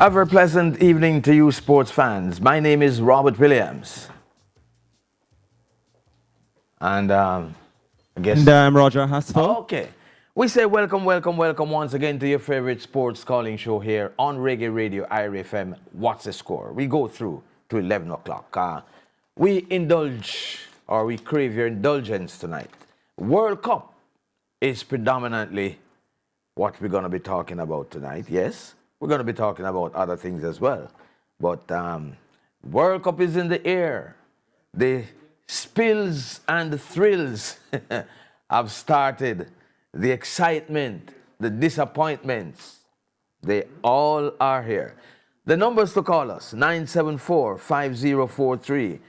Have a pleasant evening to you, sports fans. My name is Robert Williams. And I guess. And I'm Roger Hasfell. Okay. We say welcome, welcome, welcome once again to your favorite sports calling show here on Reggae Radio, IRFM. What's the score? We go through to 11 o'clock. We indulge, or we crave your indulgence tonight. World Cup is predominantly what we're going to be talking about tonight. Yes, we're going to be talking about other things as well. But World Cup is in the air. The spills and the thrills have started. The excitement, the disappointments, they all are here. The numbers to call us, 974-5043,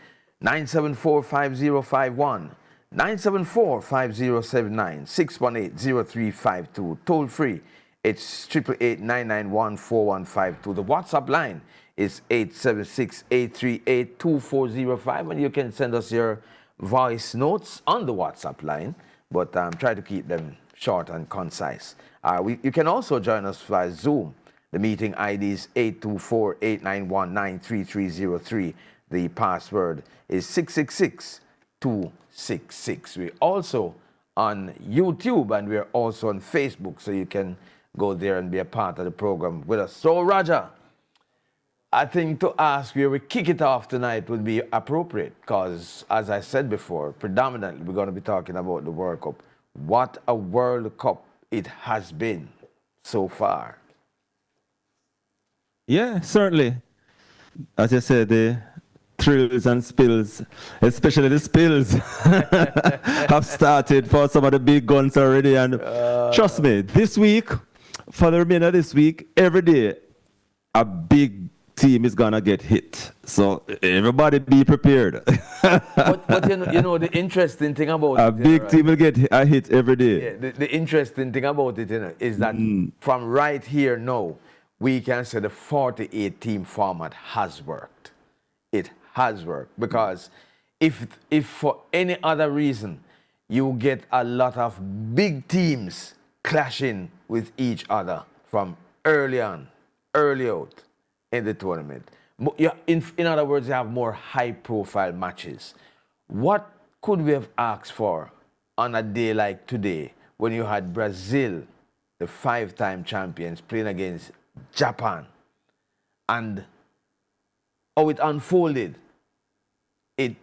974-5051, 974-5079, 618-0352. Toll free, it's 888-991-4152. The WhatsApp line is 876-838-2405, and you can send us your voice notes on the WhatsApp line, but try to keep them short and concise. You can also join us via Zoom. The meeting ID is 824-891-93303. The password is 666-266. We're also on YouTube and we're also on Facebook, so you can go there and be a part of the program with us. So, Roger, I think to ask where we kick it off tonight would be appropriate because, as I said before, predominantly we're going to be talking about the World Cup. What a World Cup it has been so far. Yeah, certainly. As you said, the thrills and spills, especially the spills, have started for some of the big guns already. And trust me, this week, for the remainder of this week, every day, a big team is gonna get hit. So everybody be prepared. but you know the interesting thing about a big team will get a hit every day. Yeah, the interesting thing about it, is that from right here now, we can say the 48 team format has worked. It has worked because if for any other reason you get a lot of big teams clashing with each other from early out in the tournament. In other words, you have more high-profile matches. What could we have asked for on a day like today when you had Brazil, the 5-time champions, playing against Japan, and how it unfolded? It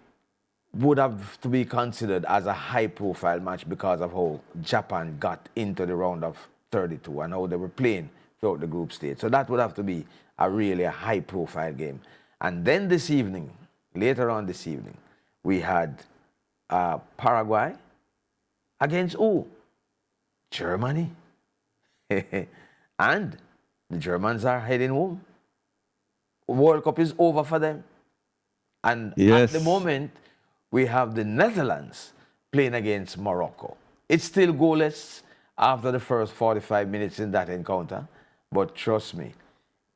would have to be considered as a high-profile match because of how Japan got into the round of 32 and how they were playing throughout the group stage. So that would have to be a high-profile game. And then this evening, later on this evening, we had Paraguay against who? Germany. And the Germans are heading home. World Cup is over for them. And yes, at the moment, we have the Netherlands playing against Morocco. It's still goalless after the first 45 minutes in that encounter. But trust me,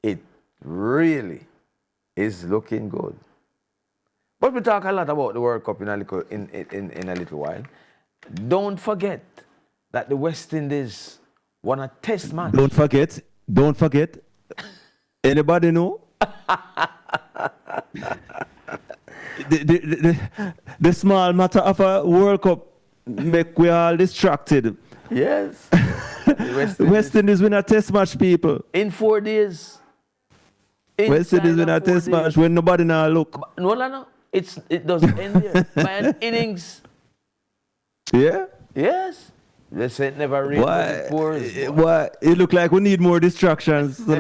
it really is looking good. But we talk a lot about the World Cup in a little while. Don't forget that the West Indies won a test match. Don't forget. Anybody know? the small matter of a World Cup make we all distracted. Yes. West Indies win a test match, people. In 4 days. West Indies win a test match when nobody now look. No. It doesn't end there. By an innings. Yeah? Yes. They said never rain. Why? It look like we need more distractions. we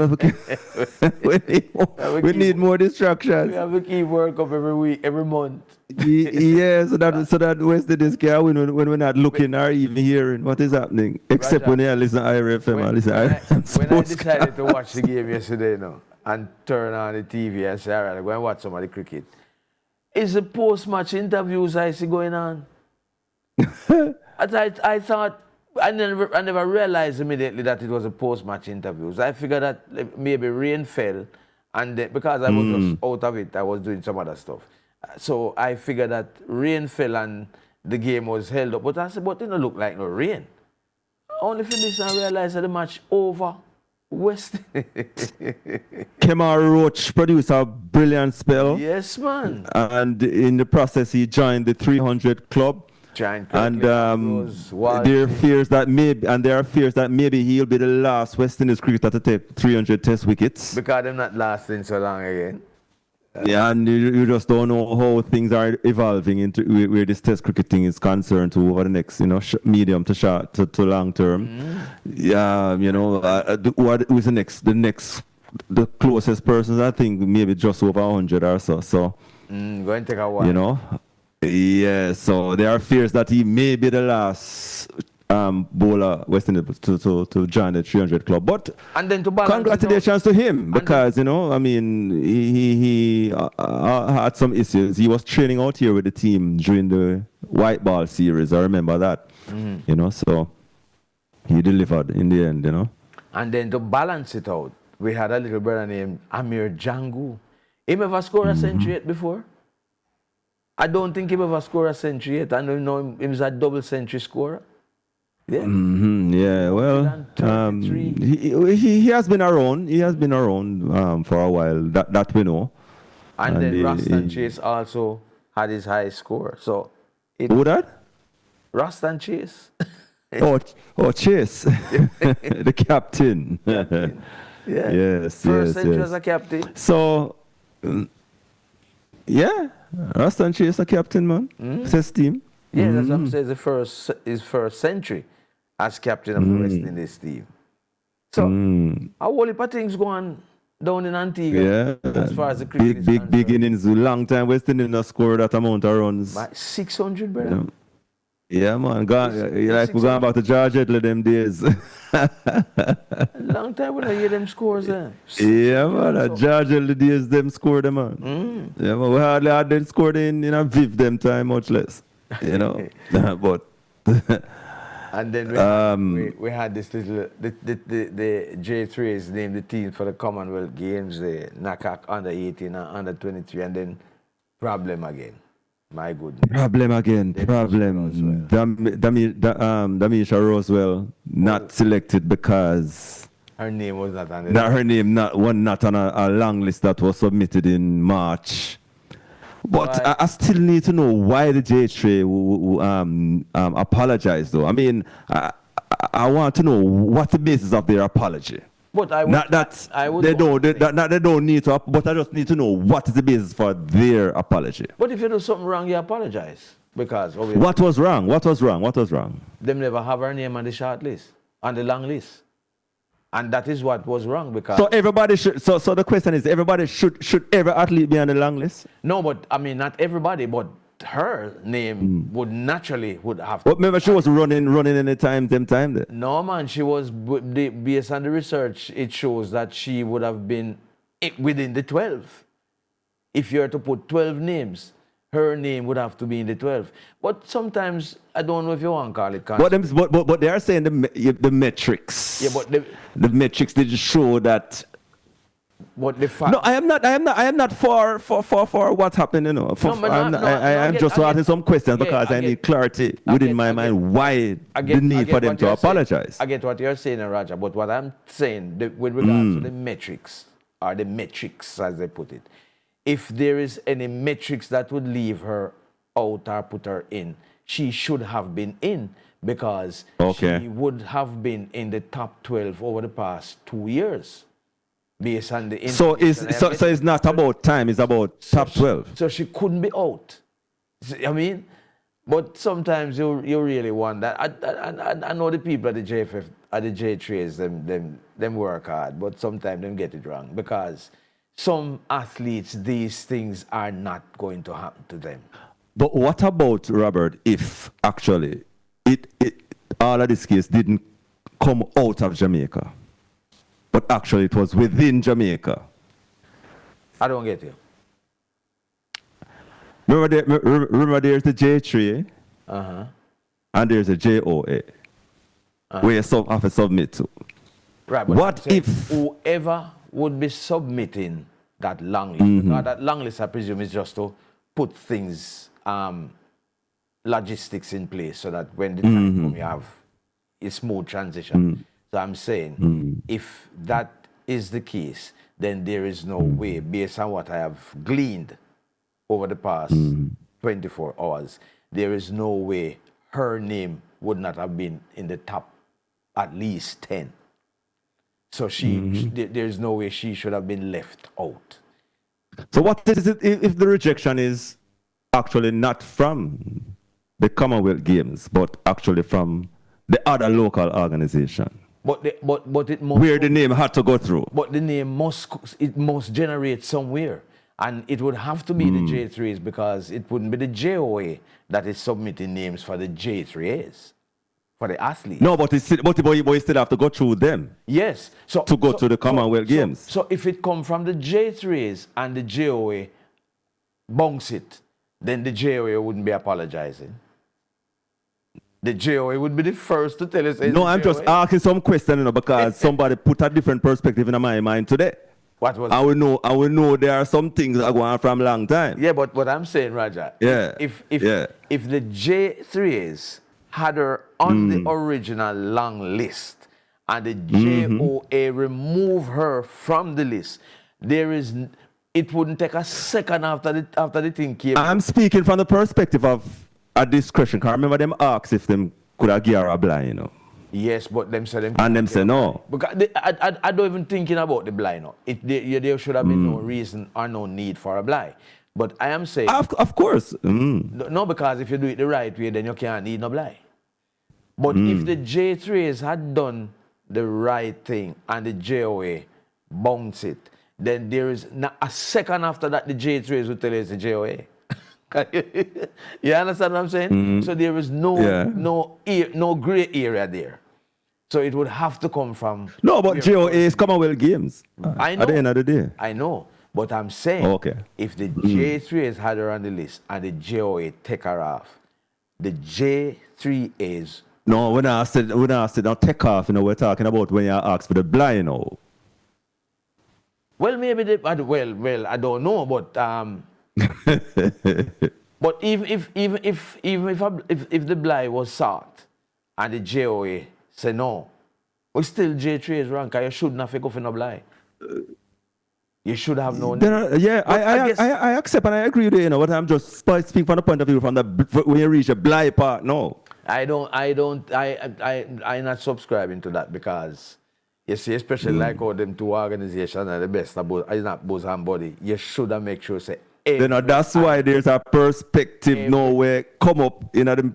need more distractions. We have to keep World Cup every week, every month. Yeah, so that West Indies can win when we're not looking or even hearing what is happening. Except Raja, when you listen to IRFM or listen to IRFM. When I decided to watch the game yesterday and turn on the TV and say, all right, I'm going to watch some of the cricket, it's the post-match interviews I see going on. I thought, I never realized immediately that it was a post-match interviews. I figured that maybe rain fell, and because I was just out of it, I was doing some other stuff. So I figured that rain fell and the game was held up. But I said, but it didn't look like no rain. Only for this I realized that the match over West. Kemar Roach produced a brilliant spell. Yes, man. And in the process, he joined the 300 club. Giant And Kirkland, there are fears that maybe he'll be the last West Indies cricketer to take 300 Test wickets. because they're not lasting so long again. Yeah, and you just don't know how things are evolving into where this Test cricketing is concerned to over the next, medium to short to long term. Yeah, who's the closest persons? I think maybe just over 100 or so. So, Going to take a while. Yeah, so there are fears that he may be the last bowler West Indies to join the 300 club. But and then to balance congratulations to him because, he had some issues. He was training out here with the team during the white ball series. I remember that, so he delivered in the end, And then to balance it out, we had a little brother named Amir Jangu. Him ever scored a century yet before? I don't think he ever scored a century yet. I know him was a double century scorer. Yeah. Yeah, well, he has been around. He has been around for a while. That we know. And then Rastan Chase also had his highest score. So who that? Rastan Chase. Chase, the captain. Yeah. Yes. First century as a captain. So, yeah, Rastan Chase a captain, man. His team. Yeah, that's what I'm saying. His first century as captain of the West Indies team. So, how all the things going down in Antigua as far as the cricket is concerned? Big innings. Long time West Indies not scored that amount of runs. 600, brother. Yeah, man. We're going back to George Edley them days. Long time when I hear them scores there. Yeah, man. George Edley days, them scored them, man. Yeah, man. We hardly had them scored in a Viv them time, much less. But... And then we had this little, the J3s named the team for the Commonwealth Games, the NACAC under 18 and under 23, and then problem again. My goodness. Problem. Damisha Rosewell not selected because her name was not on it. Her name not on a long list that was submitted in March. But I still need to know why the J3 apologized, though. I mean, I want to know what's the basis of their apology. But they don't need to, but I just need to know what is the basis for their apology. But if you do something wrong, you apologize. Because what was wrong? Them never have her name on the short list, on the long list. And that is what was wrong because... So everybody should... So the question is, everybody should every athlete be on the long list? No, but I mean, not everybody, but her name would have to... But remember, she was running any time, there. No, man, she was... Based on the research, it shows that she would have been within the 12. If you were to put 12 names, her name would have to be in the 12. But sometimes, I don't know if you want to call it... But they are saying the metrics. Yeah, but the metrics did show that. But the fact. No, I am not for what's happening. I'm just asking some questions because I need clarity within my mind. Why the need for them to apologize? I get what you're saying, Raja. But what I'm saying with regards to the metrics, or the metrics as they put it, if there is any metrics that would leave her out or put her in, she should have been in. Because she would have been in the top 12 over the past 2 years, based on the. So it's not about time; it's about top 12. So she couldn't be out. I mean, but sometimes you really want that. I know the people at the JFF, at the J3s, them work hard, but sometimes them get it wrong because some athletes, these things are not going to happen to them. But what about, Robert, if actually all of this case didn't come out of Jamaica, but actually it was within Jamaica? I don't get you. Remember there's the J3, and there's a JOA, where some have to submit to. Right, but what if whoever would be submitting that long list, because that long list, I presume, is just to put things, logistics in place so that when the time comes, you have a smooth transition. So I'm saying, if that is the case, then there is no way, based on what I have gleaned over the past 24 hours, there is no way her name would not have been in the top at least 10. So there's no way she should have been left out. So what is it if the rejection is actually not from the Commonwealth Games, but actually from the other local organization? But it must, where the name had to go through. But the name must generate somewhere. And it would have to be the J3s, because it wouldn't be the JOA that is submitting names for the J3s, for the athletes. No, but you still have to go through them. Yes. To go to the Commonwealth Games. So if it come from the J3s and the JOA bounce it, then the JOA wouldn't be apologizing. The JOA would be the first to tell us. No, I'm just asking some question, because somebody put a different perspective in my mind today. What was I will know there are some things that go on from a long time. Yeah, but what I'm saying, Raja, if the J3s had her on the original long list and the JOA remove her from the list, it wouldn't take a second after the thing came. I'm speaking from the perspective of a discretion. Because I remember them asked if them could have given her a blind, you know. Yes, but them say them. And them say no. Because I don't even thinking about the blind. No. There should have been no reason or no need for a blind. But I am saying. Of course. No, because if you do it the right way, then you can't need no blind. But if the J3s had done the right thing and the JOA bounce it, then there is not a second after that the J3s will tell you it's the JOA. You understand what I'm saying? So there is no gray area there. So it would have to come from. No, but JOA is Commonwealth Games. I know. At the end of the day. I know. But I'm saying, if the J3As had her on the list and the JOA take her off, the J3As. No, when I said don't take off, we're talking about when you ask for the blind, you know. Well, maybe I don't know, but but if the blind was sought and the JOA say no, we still J3 is wrong, because you shouldn't have go for no blind. You should have known. I accept and I agree with you, but I'm just speaking from the point of view from when you reach a blind part, no. I'm not subscribing to that, because you see, especially like how them two organizations are the best about, it's not both and body. You should have make sure say. That's why there's a perspective nowhere come up in the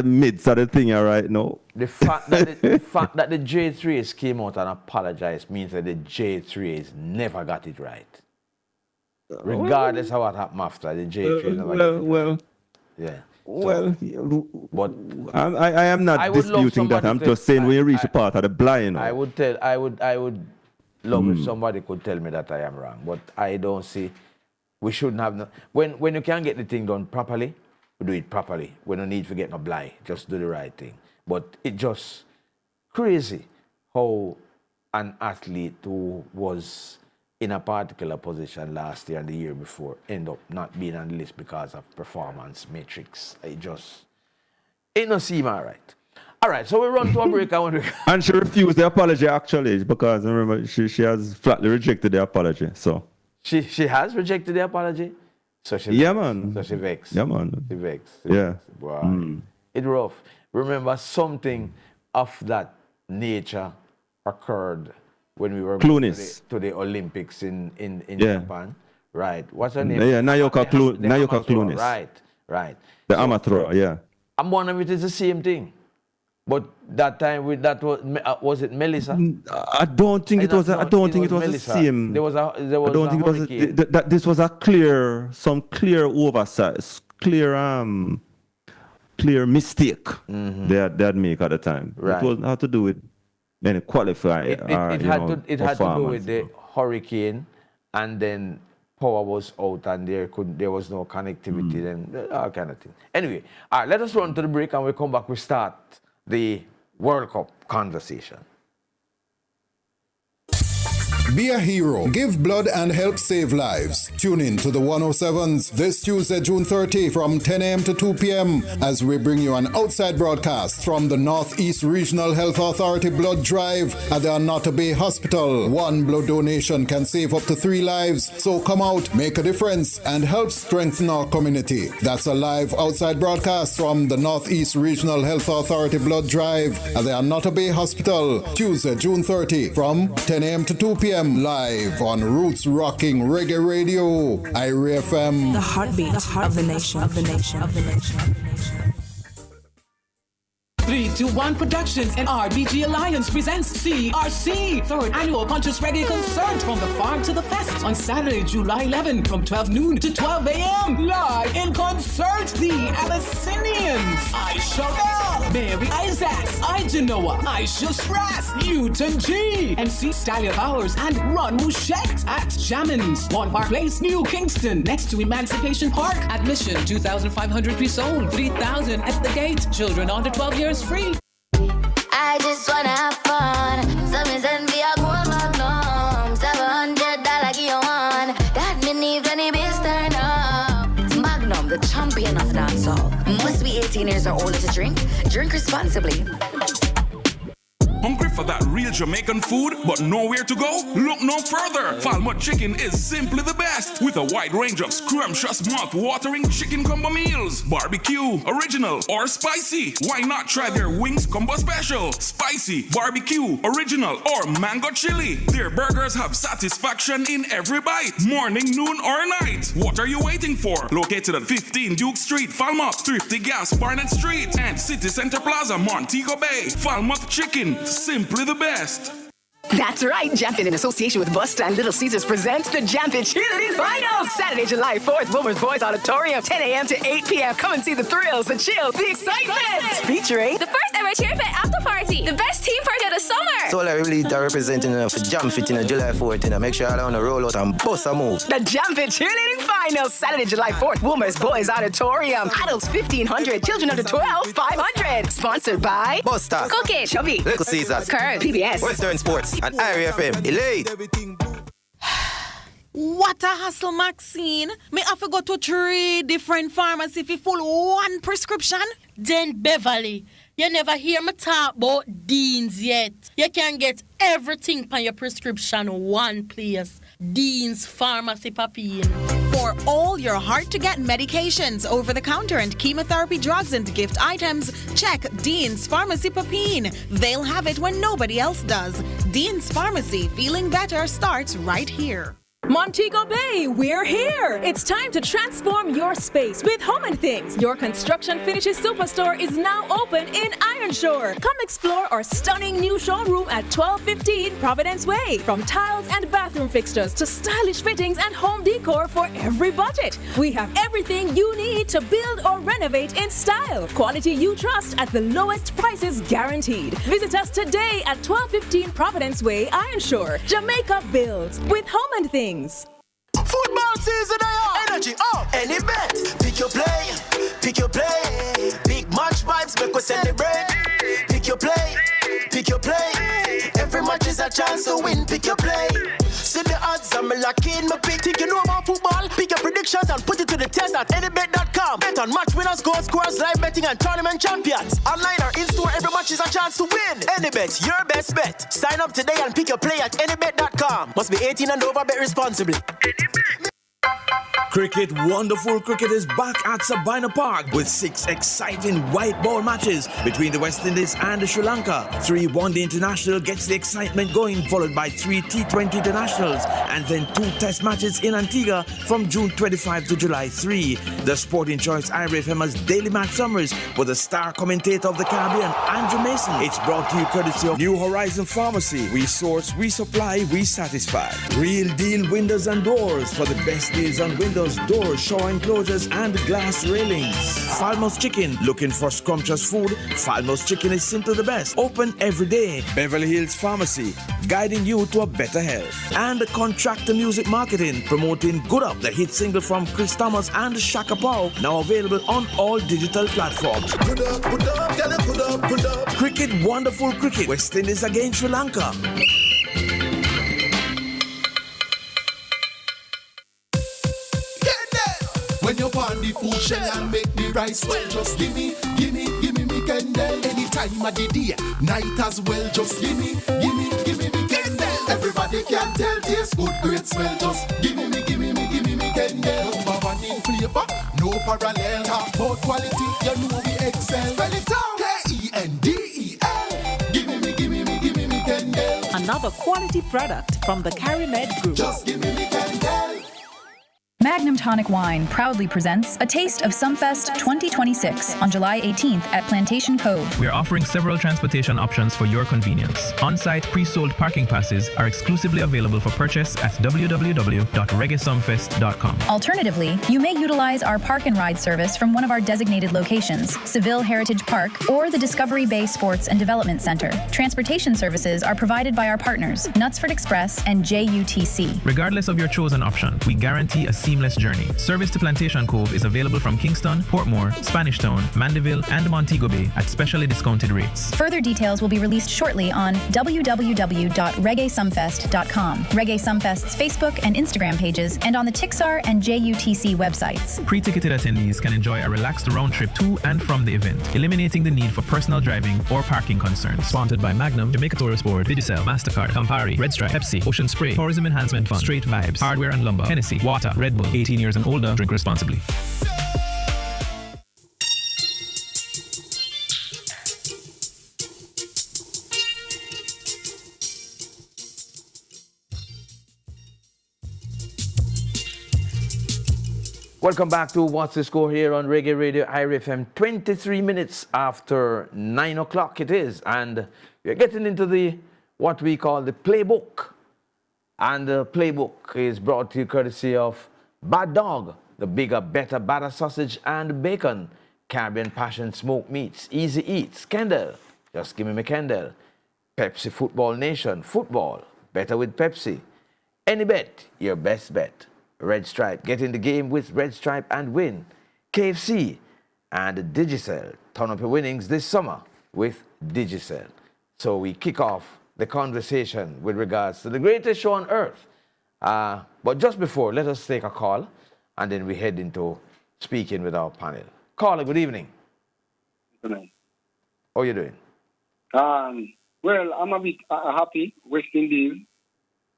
midst of the thing right now. The fact that the J3s came out and apologized means that the J3s never got it right. Regardless of what happened after, the J3s never got it right. Yeah. But I am not disputing that. I'm just saying when you reach a part of the blind. I would love if somebody could tell me that I am wrong. But I don't see. We shouldn't have no. When you can get the thing done properly, we do it properly. We don't need to get no blind. Just do the right thing. But it just crazy how an athlete who was in a particular position last year and the year before end up not being on the list because of performance matrix. It don't seem all right. All right, so we run to a break. And she refused the apology, actually, because remember she has flatly rejected the apology. So she has rejected the apology. So she man. So she vexed. Yeah, man. She vexed. Yeah. Wow. It's rough. Remember, something of that nature occurred when we were going to the Olympics in Japan. Right. What's her name? Yeah, Naoka Clunis. Right. The amateur, yeah. I'm wondering if it's the same thing. But that time was it Melissa? I don't think it was. I don't think it was Melissa. the same. There was I don't think hurricane. it was. That this was some clear oversight, clear mistake they had made at the time. Right. It wasn't had to do with any qualifier. It had to do with the hurricane, and then power was out, and there was no connectivity, and all kind of thing. Anyway, all right, let us run to the break, and we come back. We start the World Cup conversation. Be a hero. Give blood and help save lives. Tune in to the 107s this Tuesday, June 30 from 10 a.m. to 2 p.m. as we bring you an outside broadcast from the Northeast Regional Health Authority blood drive at the Anata Bay Hospital. One blood donation can save up to 3 lives. So come out, make a difference, and help strengthen our community. That's a live outside broadcast from the Northeast Regional Health Authority blood drive at the Anata Bay Hospital, Tuesday, June 30 from 10 a.m. to 2 p.m. live on Roots Rocking Reggae Radio, IRA FM. The heartbeat of the nation. 321 Productions and RBG Alliance presents CRC, 3rd Annual Conscious Reggae Concert from the farm to the fest on Saturday, July 11 from 12 noon to 12 a.m. Live in concert, the Abyssinians, Aisha Bell, Mary Isaacs, Genoa, Aisha Strass, Newton G, MC Stallion Powers, and Ron Mouchette at Jamins, One Park Place, New Kingston, next to Emancipation Park. Admission $2,500 pre-sold, $3,000 at the gate. Children under 12 years free. I just wanna have fun. So me send me a gold magnum, $700 give you one. That me need any biz turn up. Magnum, the champion of dancehall. Must be 18 years or older to drink. Drink responsibly. Hungry for that real Jamaican food, but nowhere to go? Look no further. Falmouth Chicken is simply the best, with a wide range of scrumptious, mouth-watering chicken combo meals. Barbecue, original, or spicy. Why not try their wings combo special? Spicy, barbecue, original, or mango chili. Their burgers have satisfaction in every bite, morning, noon, or night. What are you waiting for? Located at 15 Duke Street, Falmouth, Thrifty Gas, Barnett Street, and City Center Plaza, Montego Bay. Falmouth Chicken, simply the best. That's right, Jampin in association with Busta and Little Caesars presents the Jampin Cheerleading Finals! Saturday, July 4th, Wilmer's Boys Auditorium, 10 a.m. to 8 p.m. Come and see the thrills, the chills, the excitement! Featuring the first ever Cheer Fit after party, the best team party of the summer! So I really representing for Jam Fit in July 4th, make sure I want to roll out and bust a move. The Jampin Cheerleading Finals, Saturday, July 4th, Wilmer's Boys Auditorium. Adults 1,500, children under 12, 500. Sponsored by Busta, Cookie, Chubby, Little Caesars, Curve, PBS, Western Sports, and IRA FM. Elite. What a hassle, Maxine. Me have to go to 3 different pharmacies for full one prescription. Then Beverly, you never hear me talk about Dean's yet. You can get everything on your prescription one place. Dean's Pharmacy Papine. For all your hard-to-get medications, over-the-counter and chemotherapy drugs and gift items, check Dean's Pharmacy Papine. They'll have it when nobody else does. Dean's Pharmacy, feeling better starts right here. Montego Bay, we're here! It's time to transform your space with Home and Things. Your construction finishes superstore is now open in Ironshore. Come explore our stunning new showroom at 1215 Providence Way. From tiles and bathroom fixtures to stylish fittings and home decor for every budget. We have everything you need to build or renovate in style. Quality you trust at the lowest prices guaranteed. Visit us today at 1215 Providence Way, Ironshore. Jamaica builds with Home and Things. Football season, energy up, any bet. Pick your play, pick your play. Big match vibes make us celebrate. Pick your play, pick your play. Every match is a chance to win. Pick your play. See the odds, I'm locking my pick. Think you know about football? Pick your predictions and put it to the test at anybet.com. Bet on match winners, goal scorers, live betting, and tournament champions. Online or in store, every match is a chance to win. Anybet, your best bet. Sign up today and pick your play at anybet.com. Must be 18 and over, bet responsibly. Cricket, wonderful cricket is back at Sabina Park with 6 exciting white ball matches between the West Indies and Sri Lanka. 3 one-day international gets the excitement going, followed by 3 T20 internationals and then 2 test matches in Antigua from June 25 to July 3. The Sporting Choice IRA FM's daily match summaries with the star commentator of the Caribbean, Andrew Mason. It's brought to you courtesy of New Horizon Pharmacy. We source, we supply, we satisfy. Real deal windows and doors for the best deals on windows, doors, shower enclosures, and glass railings. Falmouth Chicken, looking for scrumptious food? Falmouth Chicken is simply the best. Open every day. Beverly Hills Pharmacy, guiding you to a better health. And Contractor Music Marketing, promoting Good Up, the hit single from Chris Thomas and Shaka Paul, now available on all digital platforms. Good up, good up, good up, good up, good up. Cricket, wonderful cricket. West Indies against Sri Lanka. the food shell and make the rice well. Just gimme me Kendall. Any time of the day, night as well. Just gimme me Kendall. Everybody can tell, taste good, great smell. Just gimme me Kendall. Number one in flavor, no parallel. Talk about quality, you know we excel. Spell it out, Kendel. Gimme me Kendall. Another quality product from the Carimed Group. Just gimme me Kendall. Magnum Tonic Wine proudly presents A Taste of Sumfest 2026 on July 18th at Plantation Cove. We are offering several transportation options for your convenience. On-site pre-sold parking passes are exclusively available for purchase at www.reggaesumfest.com. Alternatively, you may utilize our park and ride service from one of our designated locations, Seville Heritage Park or the Discovery Bay Sports and Development Center. Transportation services are provided by our partners, Knutsford Express and JUTC. Regardless of your chosen option, we guarantee a seamless journey. Service to Plantation Cove is available from Kingston, Portmore, Spanish Town, Mandeville, and Montego Bay at specially discounted rates. Further details will be released shortly on www.reggaesumfest.com, Reggae Sumfest's Facebook and Instagram pages, and on the Tixar and JUTC websites. Pre-ticketed attendees can enjoy a relaxed round trip to and from the event, eliminating the need for personal driving or parking concerns. Sponsored by Magnum, Jamaica Tourist Board, Digicel, MasterCard, Campari, Red Stripe, Pepsi, Ocean Spray, Tourism Enhancement Fund, Straight Vibes, Hardware and Lumber, Hennessy, Water, Red Bull. 18 years and older, drink responsibly. Welcome back to What's the Score here on Reggae Radio IRFM. 23 minutes after 9 o'clock it is, and we're getting into what we call the playbook. And the playbook is brought to you courtesy of Bad Dog, the bigger, better, badder sausage and bacon, Caribbean Passion smoked meats, Easy Eats, Kendall, just give me Kendall, Pepsi Football Nation, football, better with Pepsi, Any Bet, your best bet, Red Stripe, get in the game with Red Stripe and win, KFC, and Digicel, turn up your winnings this summer with Digicel. So we kick off the conversation with regards to the greatest show on earth. But just before, let us take a call, and then we head into speaking with our panel. Caller, good evening. Good night. How are you doing? Well, I'm a bit happy. West Indies,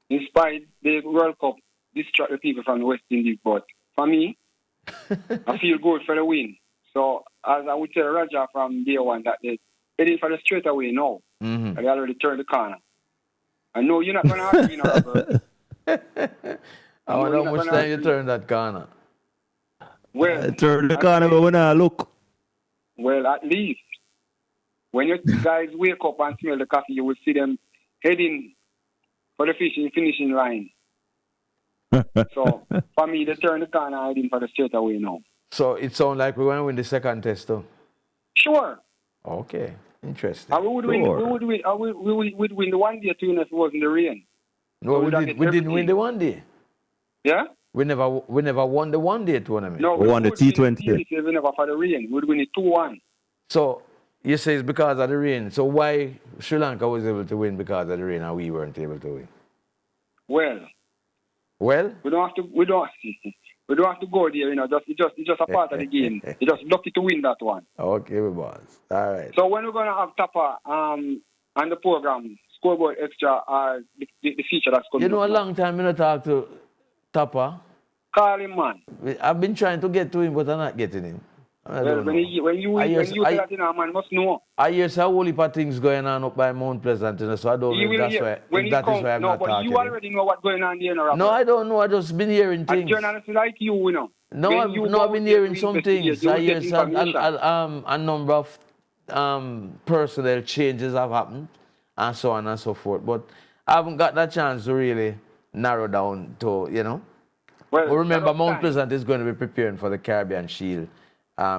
in spite the World Cup, distract the people from the West Indies. But for me, I feel good for the win. So, as I would tell Raja from day one, that they're heading for the straight away now. Mm-hmm. They already turned the corner. I know you're not going to have to, Robert. I wonder how much time you turn that corner. Well, turn the corner, but when I look. Well, at least when you guys wake up and smell the coffee, you will see them heading for the finishing line. So, for me, they turn the corner heading for the straight away now. So, it sounds like we're going to win the second test, too? Sure. Okay, interesting. We would win the one day too if it wasn't the rain. No, we didn't win the one day. Yeah? We never won the one day tournament. No, we won the T20. We never for the rain. We would win it 2-1. So you say it's because of the rain. So why Sri Lanka was able to win because of the rain and we weren't able to win? Well, we don't have to go there, it's just a part of the game. You're just lucky to win that one. Okay, boss. All right. So when we're gonna have Tapa on the program, Scoreboard Extra, the feature that's coming. A long time I don't talk to Tapa. Call him, man. I've been trying to get to him, but I'm not getting him. When you tell that, man must know. I hear a whole heap of things going on up by Mount Pleasant, so I don't know if that's why I'm not talking. No, but you already know what's going on there, No, I don't know. I just been hearing things. A journalist like you know. No, I've been hearing some things. I hear a number of personnel changes have happened, and so on and so forth. But I haven't got that chance to really narrow down to, Well, remember, Mount Pleasant is going to be preparing for the Caribbean Shield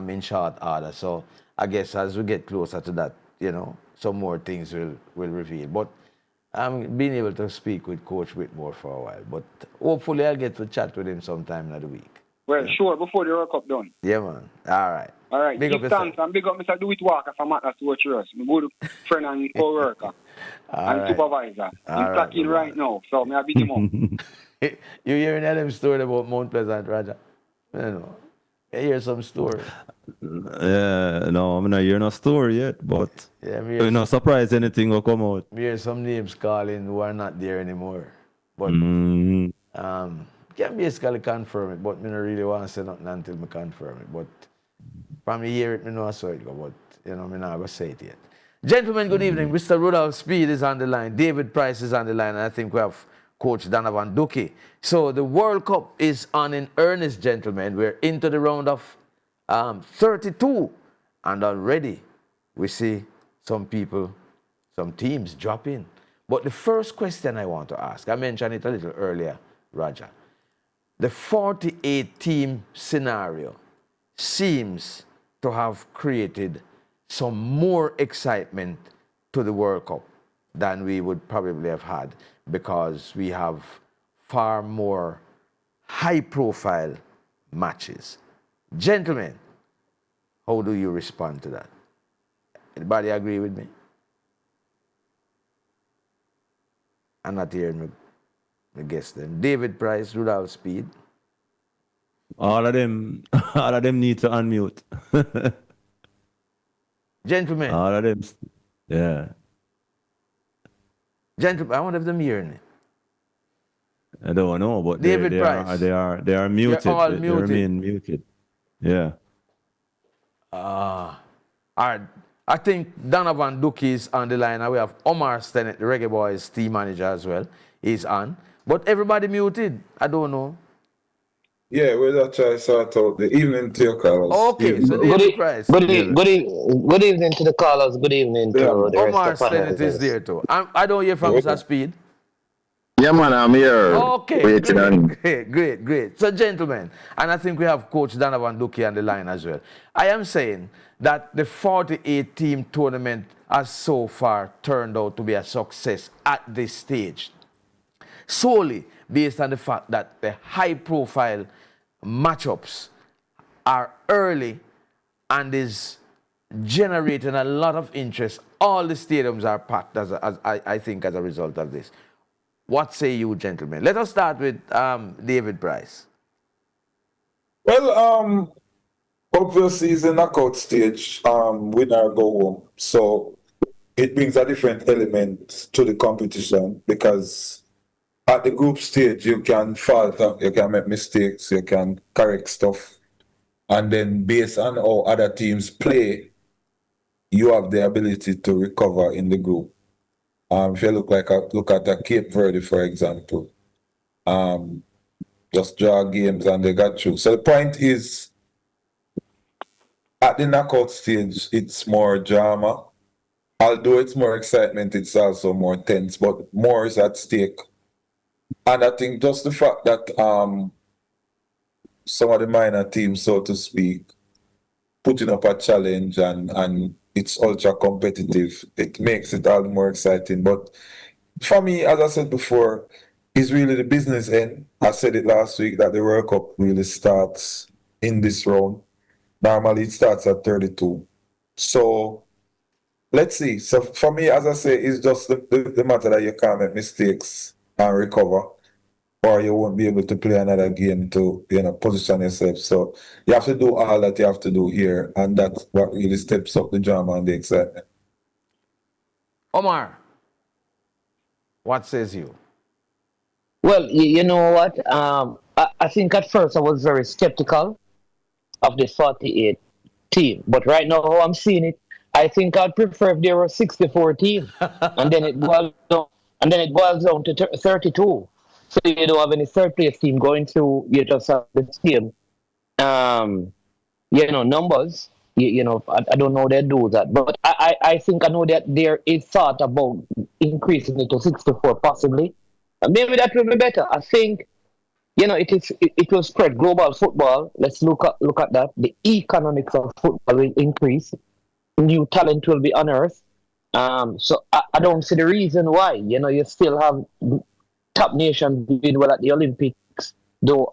in short order. So I guess as we get closer to that, some more things will reveal. But I'm being able to speak with Coach Whitmore for a while. But hopefully I'll get to chat with him sometime in the week. Well, sure, before the World Cup done. Yeah, man. All right. Big give thanks and big up Mr. Do It Walker from Atlas to watch us. My good friend and co-worker and supervisor. He's talking right now, so may I beat him up. You hearing them story about Mount Pleasant, Raja? I hear some story. No, I'm not hearing no story yet, but Yeah, you're not surprised anything will come out. We hear some names calling who are not there anymore. But can basically confirm it, but I don't really want to say nothing until I confirm it. But from me hear it, I know I saw it go, but I'm not going to say it yet. Gentlemen, good evening. Mr. Rudolph Speed is on the line. David Price is on the line, and I think we have Coach Donovan Duki. So the World Cup is on in earnest, gentlemen. We're into the round of 32, and already we see some people, some teams drop in. But the first question I want to ask, I mentioned it a little earlier, Roger. The 48-team scenario seems to have created some more excitement to the World Cup than we would probably have had, because we have far more high-profile matches. Gentlemen, how do you respond to that? Anybody agree with me? I'm not hearing me guess them. David Price, Rudolph Speed. All of them need to unmute. Gentlemen. All of them, yeah. Gentlemen, I wonder if them hearing it. I don't know, but David they Price. are muted. They're all They muted. remain muted. Yeah. All right. I think Donovan Duki is on the line, and we have Omar Stennett, the Reggae Boys team manager as well. He's on. But everybody muted. I don't know. Yeah, we'll try to sort out the evening to your callers. Okay, so David Price. Good evening to the callers. Good evening to the rest Omar of the Stennett is there too. I don't hear from Mr. Speed. Yeah, man, I'm here. Okay, Waiting on. great. So, gentlemen, and I think we have Coach Donovan Duki on the line as well. I am saying that the 48-team tournament has so far turned out to be a success at this stage, solely based on the fact that the high-profile matchups are early and is generating a lot of interest. All the stadiums are packed, I think, as a result of this. What say you, gentlemen? Let us start with David Price. Well, obviously it's a knockout stage, winner go home. So it brings a different element to the competition, because at the group stage you can falter, you can make mistakes, you can correct stuff. And then based on how other teams play, you have the ability to recover in the group. If you look at Cape Verde, for example, just draw games and they got through. So the point is, at the knockout stage, it's more drama. Although it's more excitement, it's also more tense, but more is at stake. And I think just the fact that some of the minor teams, so to speak, putting up a challenge and it's ultra competitive, it makes it all the more exciting. But for me, as I said before, it's really the business end. I said it last week that the World Cup really starts in this round. Normally it starts at 32. So let's see. So for me, as I say, it's just the matter that you can't make mistakes and recover, or you won't be able to play another game to position yourself. So you have to do all that you have to do here, and that's what really steps up the drama and the excitement. Omar, what says you? Well, you know what? I think at first I was very skeptical of the 48 team, but right now how I'm seeing it, I think I'd prefer if there were 64 teams, and then it boils down to 32. So you don't have any third place team going through. You just have the same, numbers. I don't know how they do that, but I think I know that there is thought about increasing it to 64 possibly. And maybe that will be better. I think, it will spread global football. Let's look at that. The economics of football will increase. New talent will be unearthed. So I don't see the reason why. You still have top nations doing well at the Olympics, though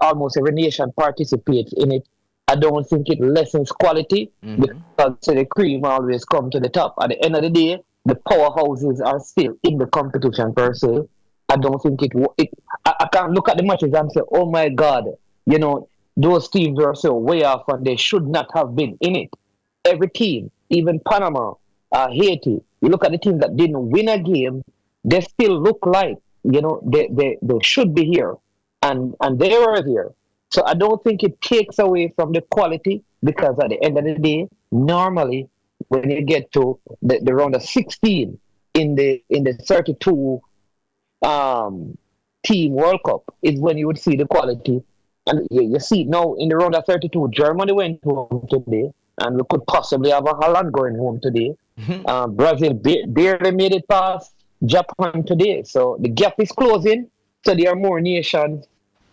almost every nation participates in it. I don't think it lessens quality, because the cream always come to the top. At the end of the day, the powerhouses are still in the competition per se. I don't think I can't look at the matches and say, oh my God, those teams were so way off and they should not have been in it. Every team, even Panama, Haiti, you look at the teams that didn't win a game, they still look like, they should be here. And they were here. So I don't think it takes away from the quality, because at the end of the day, normally when you get to the round of 16 in the 32 team World Cup is when you would see the quality. And you see now in the round of 32, Germany went home today, and we could possibly have a Holland going home today. Brazil barely made it past Japan today. So the gap is closing. So there are more nations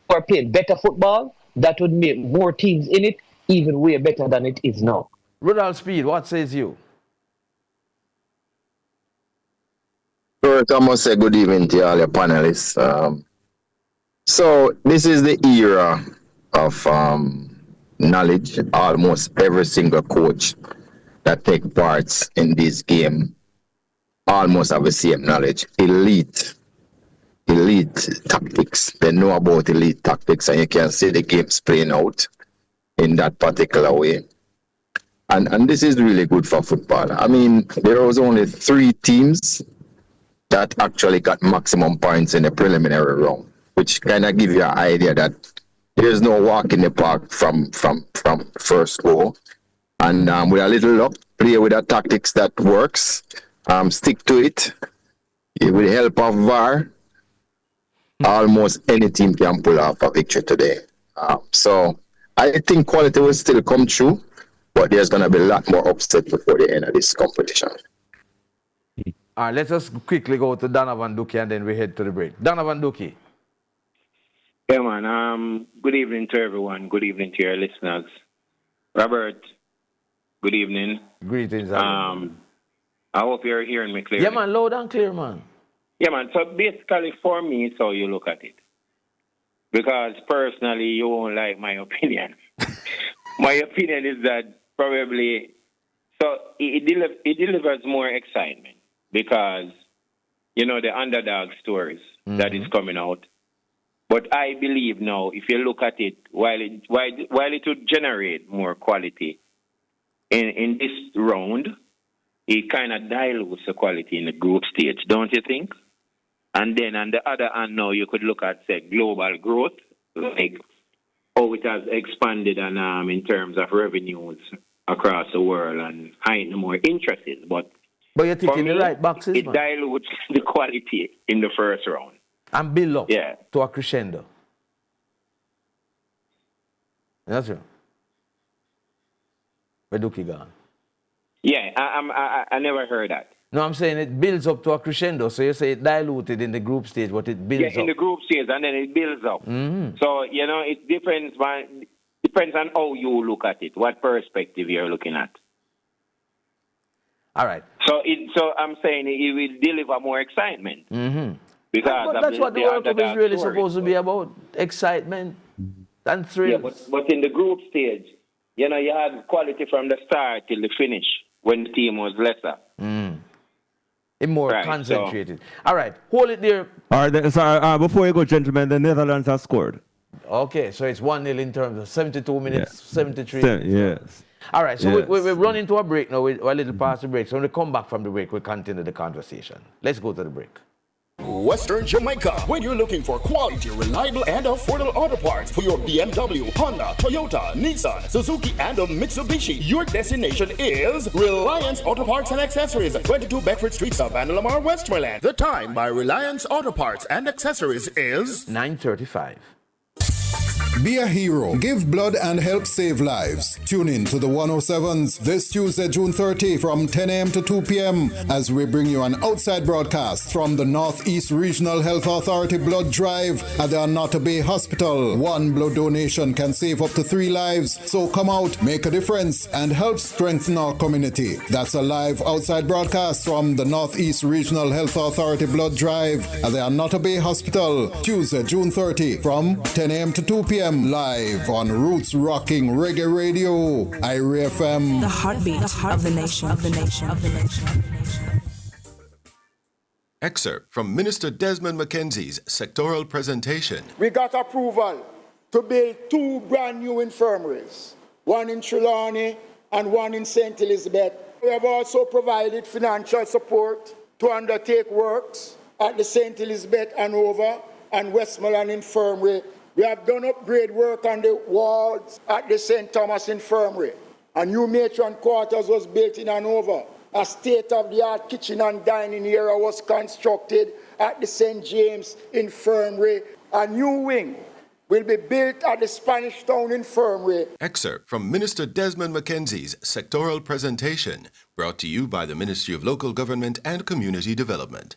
who are playing better football. That would make more teams in it even way better than it is now. Rudolph Speed, what says you? First, I must say good evening to all your panelists. So this is the era of knowledge. Almost every single coach that take parts in this game almost have the same knowledge. Elite tactics. They know about elite tactics, and you can see the games playing out in that particular way. And this is really good for football. I mean, there was only 3 teams that actually got maximum points in the preliminary round, which kind of give you an idea that there's no walk in the park from first goal. And with a little luck, play with the tactics that works, stick to it. With the help of VAR, almost any team can pull off a victory today. So I think quality will still come through, but there's going to be a lot more upset before the end of this competition. All right, let's just quickly go to Donovan Duki and then we head to the break. Donovan Duki. Yeah, man. Good evening to everyone. Good evening to your listeners. Robert, good evening. Greetings. I hope you're hearing me clearly. Yeah, man. Loud and clear, man. Yeah, man. So basically, for me, it's how you look at it. Because personally, you won't like my opinion. My opinion is that probably, so it delivers more excitement because, the underdog stories that is coming out. But I believe now, if you look at it, while it would generate more quality in this round, it kind of dilutes the quality in the group stage, don't you think? And then on the other hand, now you could look at, say, global growth, like how it has expanded and in terms of revenues across the world and heighten more interest. But you're thinking the right boxes, it dilutes the quality in the first round. And build up to a crescendo. That's true. Where Duki gone? Yeah, I never heard that. No, I'm saying it builds up to a crescendo. So you say it diluted in the group stage, but it builds up. Yeah, in the group stage, and then it builds up. Mm-hmm. So, it depends on how you look at it, what perspective you're looking at. All right. So I'm saying it will deliver more excitement. Mm-hmm. Because that's what the World Cup is really supposed to be about, excitement and thrills. Yeah, but in the group stage, you had quality from the start till the finish when the team was lesser. It's more concentrated. So. All right, hold it there. All right, sorry, before you go, gentlemen, the Netherlands have scored. Okay, so it's 1-0 in terms of 72 minutes, 73. Yes. All right, so we're running to a break now. We're a little past the break. So when we come back from the break, we'll continue the conversation. Let's go to the break. Western Jamaica, when you're looking for quality, reliable, and affordable auto parts for your BMW, Honda, Toyota, Nissan, Suzuki, and Mitsubishi, your destination is Reliance Auto Parts and Accessories, 22 Bedford Street, South and Lamar, Westmoreland. The time by Reliance Auto Parts and Accessories is 9:35. Be a hero. Give blood and help save lives. Tune in to the 107s this Tuesday, June 30 from 10 a.m. to 2 p.m. as we bring you an outside broadcast from the Northeast Regional Health Authority Blood Drive at the Anata Bay Hospital. One blood donation can save up to 3 lives. So come out, make a difference, and help strengthen our community. That's a live outside broadcast from the Northeast Regional Health Authority Blood Drive at the Anata Bay Hospital. Tuesday, June 30 from 10 a.m. to 2 p.m. live on Roots Rocking Reggae Radio, IRA FM. The heartbeat of the nation. Excerpt from Minister Desmond McKenzie's sectoral presentation. We got approval to build 2 brand new infirmaries, one in Trelawney and one in St. Elizabeth. We have also provided financial support to undertake works at the St. Elizabeth Hanover and Westmoreland Infirmary. We have done upgrade work on the walls at the St. Thomas Infirmary. A new matron quarters was built in Hanover. A state-of-the-art kitchen and dining area was constructed at the St. James Infirmary. A new wing will be built at the Spanish Town Infirmary. Excerpt from Minister Desmond McKenzie's sectoral presentation, brought to you by the Ministry of Local Government and Community Development.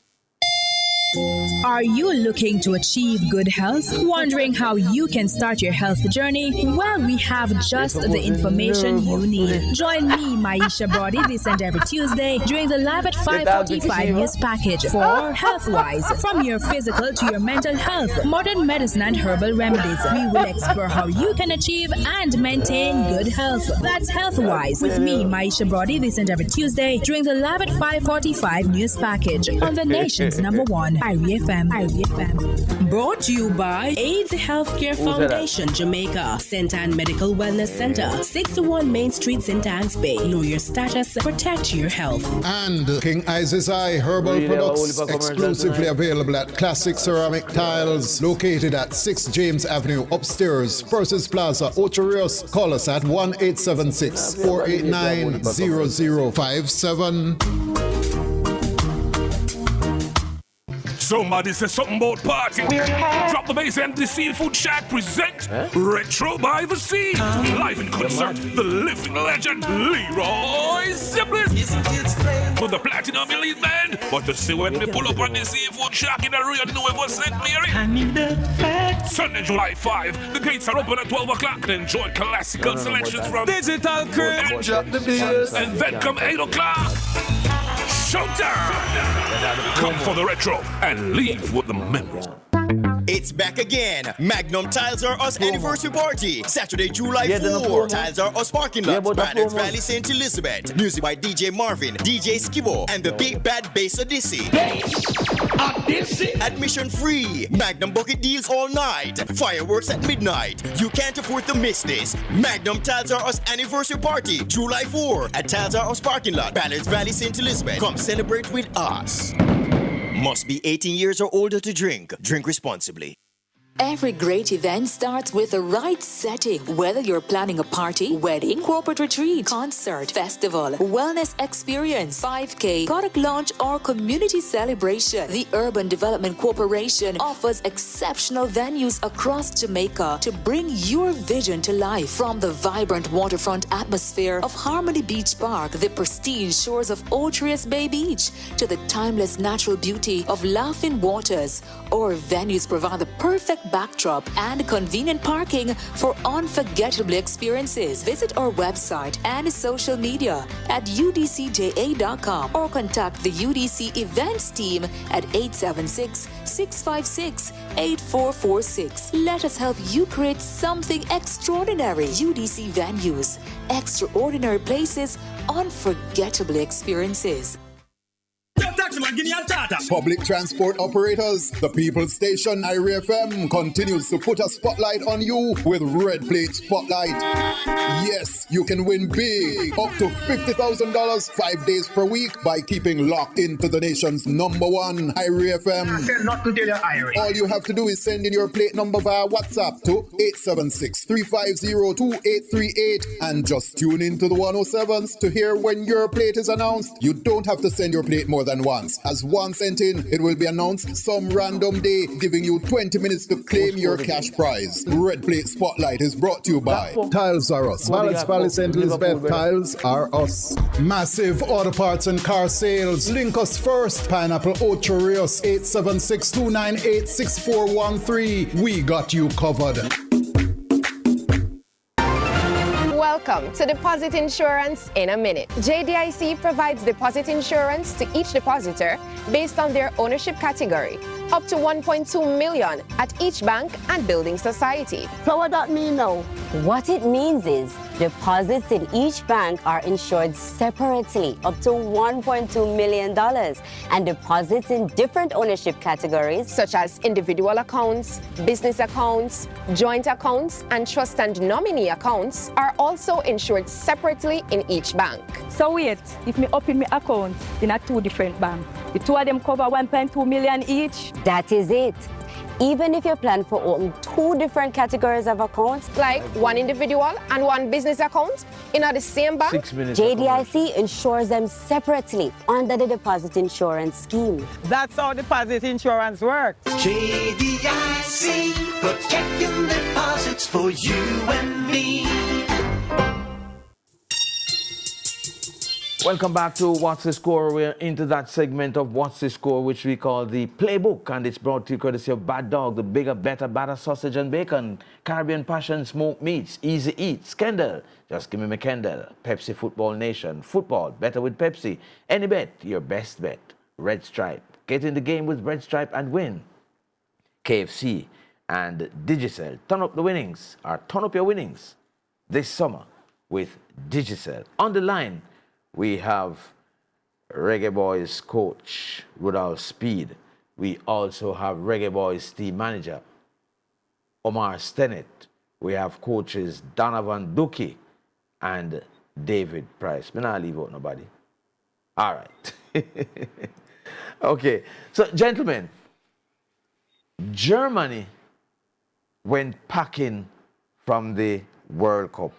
Are you looking to achieve good health? Wondering how you can start your health journey? Well, we have just the information you need. Join me, Maisha Brody, this and every Tuesday during the Live at 5:45 news package for Health-Wise. From your physical to your mental health, modern medicine and herbal remedies. We will explore how you can achieve and maintain good health. That's Health-Wise with me, Maisha Brody, this and every Tuesday during the Live at 5:45 news package on the nation's number one, Irie FM. Brought to you by AIDS Healthcare Foundation, Jamaica, St. Anne Medical Wellness Center, 61 Main Street, St. Anne's Bay. Know your status, protect your health. And King Isis Eye Herbal Products, exclusively available at Classic Ceramic Tiles, located at 6 James Avenue, upstairs, Persis Plaza, Ocho Rios. Call us at 1-876-489-0057. Somebody say something about party. Drop the bass and the Seafood Shack present Retro by the Sea. Live in concert, the living legend Leroy Sibbles for the Platinum Elite Band. But to see when we pull up on the Seafood Shack in the Rio Nuevo St. Mary. Sunday, July 5. The gates are open at 12 o'clock. Enjoy classical selections from Digital Crew and then come 8 o'clock. Showtime! Come for the retro and leave with the memories. It's back again. Magnum Tiles R Us anniversary party. Saturday, July 4. Tiles R Us parking lot. Banners Valley, St. Elizabeth. Music by DJ Marvin, DJ Skibo, and the Big Bad Bass Odyssey. Admission free. Magnum bucket deals all night. Fireworks at midnight. You can't afford to miss this. Magnum Tiles R Us anniversary party. July 4 at Tiles R Us parking lot. Banners Valley, St. Elizabeth. Come celebrate with us. Must be 18 years or older to drink. Drink responsibly. Every great event starts with the right setting. Whether you're planning a party, wedding, corporate retreat, concert, festival, wellness experience, 5K, product launch, or community celebration, the Urban Development Corporation offers exceptional venues across Jamaica to bring your vision to life. From the vibrant waterfront atmosphere of Harmony Beach Park, the pristine shores of Otrius Bay Beach, to the timeless natural beauty of Laughing Waters, our venues provide the perfect backdrop and convenient parking for unforgettable experiences. Visit our website and social media at udcja.com or contact the UDC events team at 876-656-8446. Let us help you create something extraordinary. UDC venues, extraordinary places, unforgettable experiences. Public transport operators, the People's Station Irie FM continues to put a spotlight on you with Red Plate Spotlight. Yes, you can win big, up to $50,000 5 days per week by keeping locked into the nation's number one Irie FM. All you have to do is send in your plate number via WhatsApp to 876-350-2838 and just tune into the 107s to hear when your plate is announced. You don't have to send your plate more than once. As one sent in, it will be announced some random day, giving you 20 minutes to claim your cash prize. Red Plate Spotlight is brought to you by Tiles R Us. Valleys Valley, St. Elizabeth. Tiles R Us. Massive auto parts and car sales. Link us first. Pineapple Ocho Rios, 876-298-6413. We got you covered. Welcome to Deposit Insurance in a Minute. JDIC provides deposit insurance to each depositor based on their ownership category, up to $1.2 million at each bank and building society. So what that mean now? What it means is Deposits in each bank are insured separately, up to $1.2 million, and deposits in different ownership categories, such as individual accounts, business accounts, joint accounts, and trust and nominee accounts, are also insured separately in each bank. So wait, if me open my account in a 2 different banks, the 2 of them cover 1.2 million each? That is it. Even if you plan for open 2 different categories of accounts, like 1 individual and 1 business account in the same bank, JDIC insures them separately under the deposit insurance scheme. That's how deposit insurance works. JDIC, protecting deposits for you and me. Welcome back to What's the Score. We're into that segment of What's the Score, which we call the Playbook, and it's brought to you courtesy of Bad Dog, the bigger, better, batter sausage and bacon, Caribbean Passion, smoked meats, Easy Eats, Kendall, Just Give Me McKendall, Pepsi Football Nation, football, better with Pepsi, Any Bet, your best bet, Red Stripe, get in the game with Red Stripe and win, KFC and Digicel, turn up the winnings, or turn up your winnings this summer with Digicel. On the line, we have Reggae Boys coach Rudolph Speed. We also have Reggae Boys team manager Omar Stennett. We have coaches Donovan Duki and David Price. Me not leave out nobody. All right. Okay. So, gentlemen, Germany went packing from the World Cup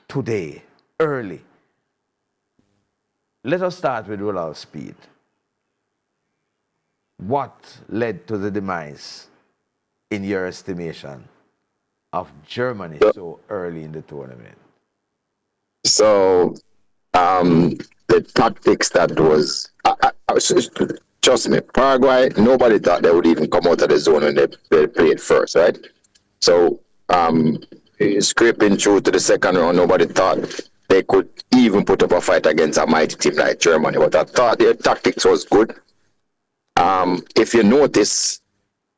today, early. Let us start with Rudolph Speed. What led to the demise, in your estimation, of Germany so early in the tournament? So, the tactics that was, trust me, Paraguay, nobody thought they would even come out of the zone when they played first, right? So, scraping through to the second round, nobody thought they could even put up a fight against a mighty team like Germany. But I thought their tactics was good. If you notice,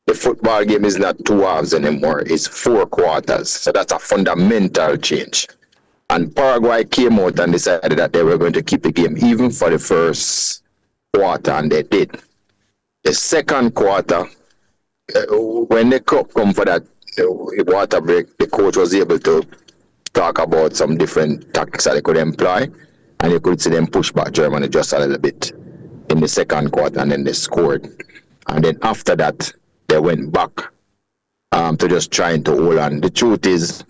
the football game is not 2 halves anymore. It's 4 quarters. So that's a fundamental change. And Paraguay came out and decided that they were going to keep the game even for the first quarter, and they did. The second quarter, when the cup come for that water break, the coach was able to talk about some different tactics that they could employ, and you could see them push back Germany just a little bit in the second quarter, and then they scored. And then after that, they went back to just trying to hold on. The truth is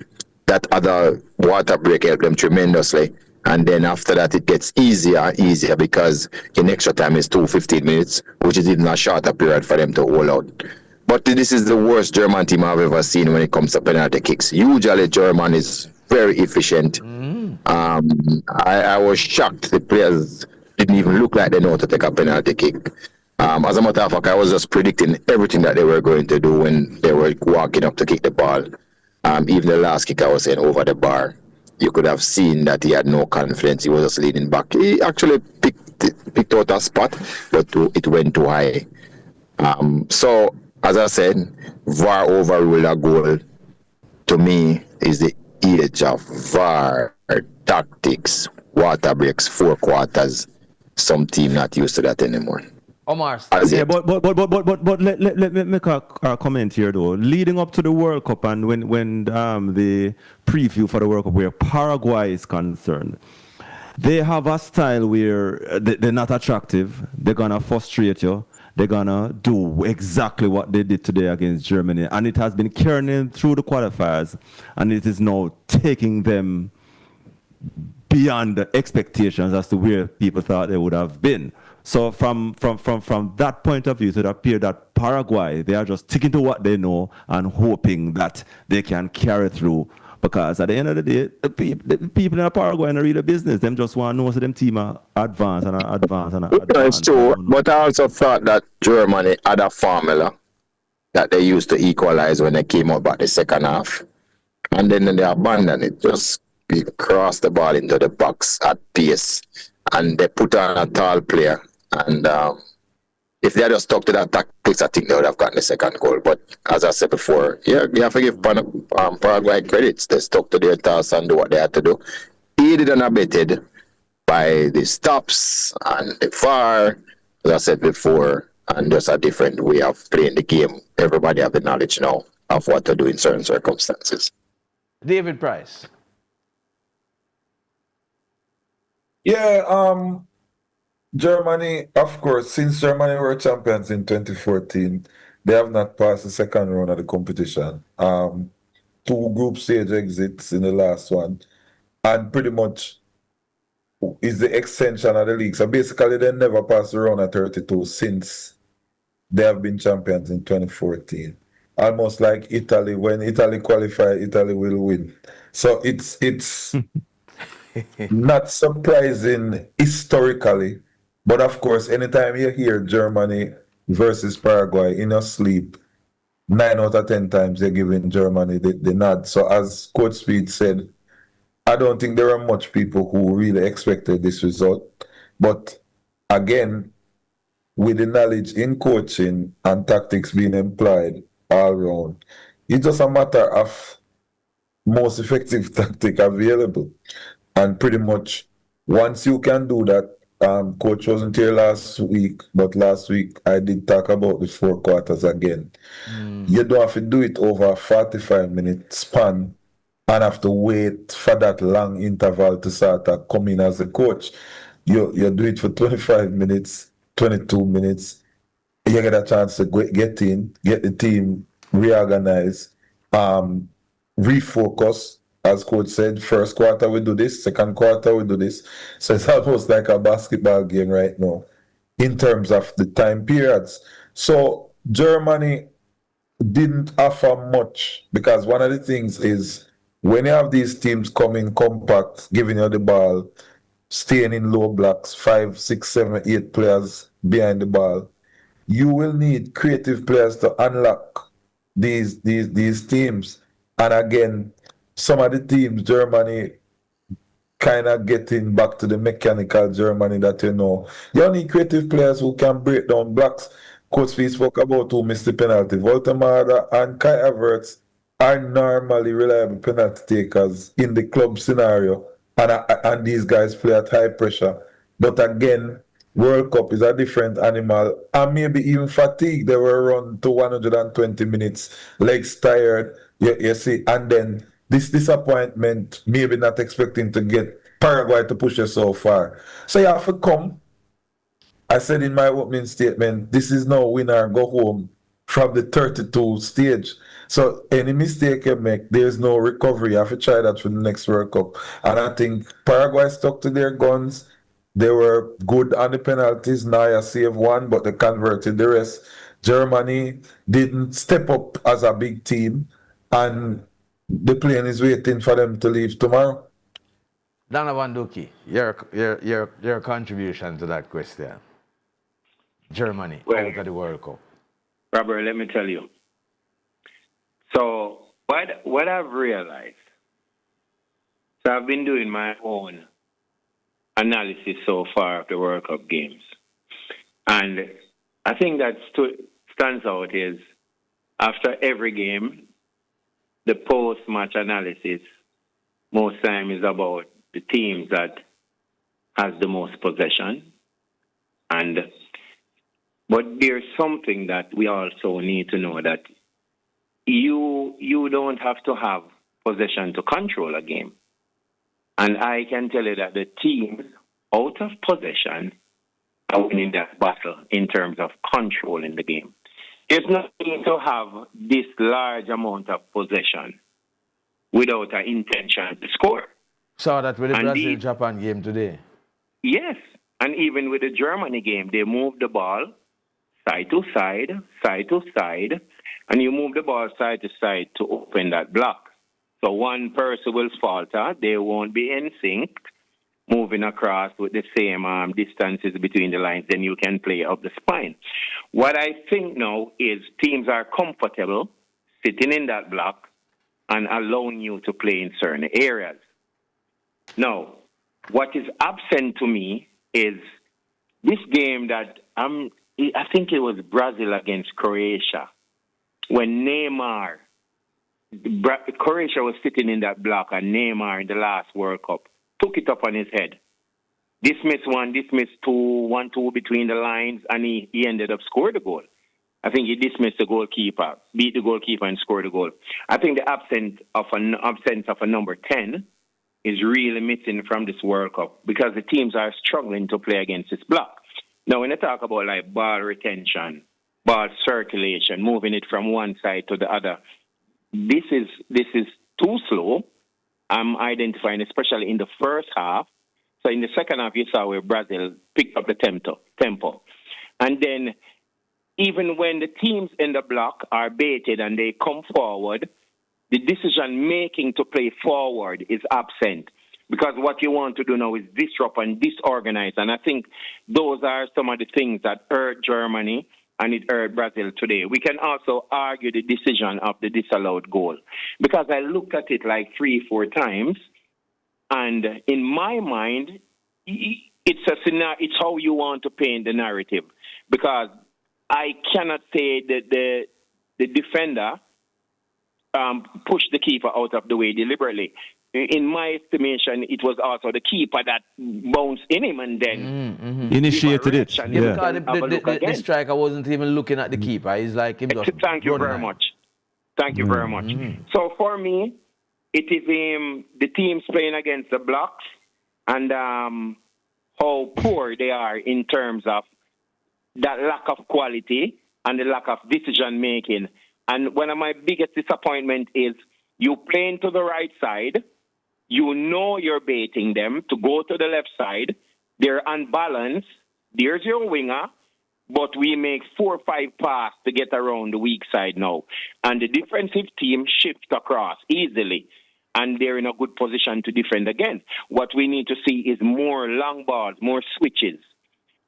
that other water break helped them tremendously, and then after that it gets easier because in extra time is 15 minutes, which is even a shorter period for them to hold out. But this is the worst German team I've ever seen when it comes to penalty kicks. Usually German is very efficient. I was shocked the players didn't even look like they know how to take a penalty kick. As a matter of fact, I was just predicting everything that they were going to do when they were walking up to kick the ball. Even the last kick, I was saying over the bar. You could have seen that he had no confidence. He was just leaning back. He actually picked out a spot, but it went too high. So, as I said, VAR overruled a goal. To me, is the age of VAR tactics, water breaks, 4 quarters. Some team not used to that anymore. Omar. Yeah, but let me make a comment here though. Leading up to the World Cup and when the preview for the World Cup where Paraguay is concerned, they have a style where they're not attractive. They're gonna frustrate you. They're gonna do exactly what they did today against Germany, and it has been carrying them through the qualifiers, and it is now taking them beyond the expectations as to where people thought they would have been. So from that point of view, it would appear that Paraguay, they are just sticking to what they know and hoping that they can carry through. Because at the end of the day, the people in Paraguay are really business. Them just want to know so them team are advance and advance and advance. It's true, but I also thought that Germany had a formula that they used to equalize when they came out back the second half. And then they abandoned it. Just cross the ball into the box at pace. And they put on a tall player. And if they had just stuck to that tactics, I think they would have gotten the second goal. But as I said before, yeah, you have to give Paraguay credits. They stuck to their task and do what they had to do. Aided and abetted by the stops and the VAR, as I said before, and just a different way of playing the game. Everybody have the knowledge now of what to do in certain circumstances. David Price. Yeah, Germany, of course, since Germany were champions in 2014, they have not passed the second round of the competition. 2 group stage exits in the last one, and pretty much is the extension of the league. So basically, they never passed the round of 32 since they have been champions in 2014. Almost like Italy, when Italy qualify, Italy will win. So it's not surprising historically, but of course, anytime you hear Germany versus Paraguay in your sleep, 9 out of 10 times they're giving Germany the nod. So as Coach Speed said, I don't think there are much people who really expected this result. But again, with the knowledge in coaching and tactics being employed all around, it's just a matter of most effective tactic available. And pretty much once you can do that, Coach wasn't here last week, but last week I did talk about the 4 quarters again. You don't have to do it over a 45-minute span and have to wait for that long interval to start to come in as a coach. You do it for 25 minutes, 22 minutes. You get a chance to get in, get the team reorganized, refocus. As Coach said, first quarter we do this, second quarter we do this. So it's almost like a basketball game right now in terms of the time periods. So Germany didn't offer much, because one of the things is when you have these teams coming compact, giving you the ball, staying in low blocks, 5, 6, 7, 8 players behind the ball, you will need creative players to unlock these teams. And again, some of the teams, Germany, kind of getting back to the mechanical Germany that you know. You need creative players who can break down blocks. Coach Fee spoke about who missed the penalty. Voltemada and Kai Havertz are normally reliable penalty takers in the club scenario. And these guys play at high pressure. But again, World Cup is a different animal. And maybe even fatigue. They were run to 120 minutes, legs tired, you see, and then this disappointment, maybe not expecting to get Paraguay to push us so far. So you have to come. I said in my opening statement, this is no win or go home from the 32 stage. So any mistake you make, there's no recovery. You have to try that for the next World Cup. And I think Paraguay stuck to their guns. They were good on the penalties. Naya saved 1, but they converted the rest. Germany didn't step up as a big team, and the plane is waiting for them to leave tomorrow. Donovan Duki, your contribution to that question. Germany out of the World Cup. Robert, let me tell you. So what I've realized, so I've been doing my own analysis so far of the World Cup games. And I think that stands out is after every game, the post-match analysis most time is about the teams that has the most possession. But there's something that we also need to know, that you don't have to have possession to control a game. And I can tell you that the teams out of possession are winning that battle in terms of controlling the game. There's no need to have this large amount of possession without an intention to score. Saw that with the Brazil-Japan game today. Yes, and even with the Germany game, they moved the ball side to side, and you move the ball side to side to open that block. So one person will falter, they won't be in sync, moving across with the same distances between the lines, then you can play up the spine. What I think now is teams are comfortable sitting in that block and allowing you to play in certain areas. Now, what is absent to me is this game that I think it was Brazil against Croatia, when Neymar, Croatia was sitting in that block, and Neymar in the last World Cup took it up on his head. Dismissed one, dismissed two, 1-2 between the lines, and he ended up scoring the goal. I think he dismissed the goalkeeper, beat the goalkeeper, and scored the goal. I think the absence of a number 10 is really missing from this World Cup because the teams are struggling to play against this block. Now, when you talk about like ball retention, ball circulation, moving it from one side to the other, this is too slow. I'm identifying, especially in the first half. So in the second half, you saw where Brazil picked up the tempo. And then even when the teams in the block are baited and they come forward, the decision-making to play forward is absent. Because what you want to do now is disrupt and disorganize. And I think those are some of the things that hurt Germany and it hurt Brazil today. We can also argue the decision of the disallowed goal. Because I looked at it like 3-4 times, and in my mind, it's how you want to paint the narrative. Because I cannot say that the defender pushed the keeper out of the way deliberately. In my estimation, it was also the keeper that bounced in him and then initiated it. Yeah, because the striker wasn't even looking at the keeper. He's like, thank you very much. Thank you very much. So for me, it is the teams playing against the blocks and how poor they are in terms of that lack of quality and the lack of decision making. And one of my biggest disappointment is you playing to the right side, you know you're baiting them to go to the left side, they're unbalanced, there's your winger, but we make 4 or 5 passes to get around the weak side now. And the defensive team shifts across easily, and they're in a good position to defend again. What we need to see is more long balls, more switches.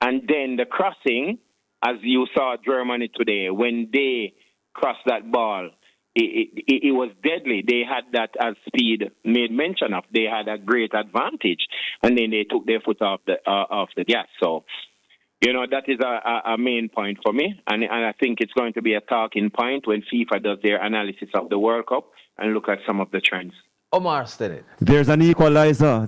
And then the crossing, as you saw Germany today, when they crossed that ball, it was deadly. They had that, as Speed made mention of. They had a great advantage, and then they took their foot off the gas. So, that is a main point for me, and I think it's going to be a talking point when FIFA does their analysis of the World Cup and look at some of the trends. Omar Stinnett. There's an equalizer.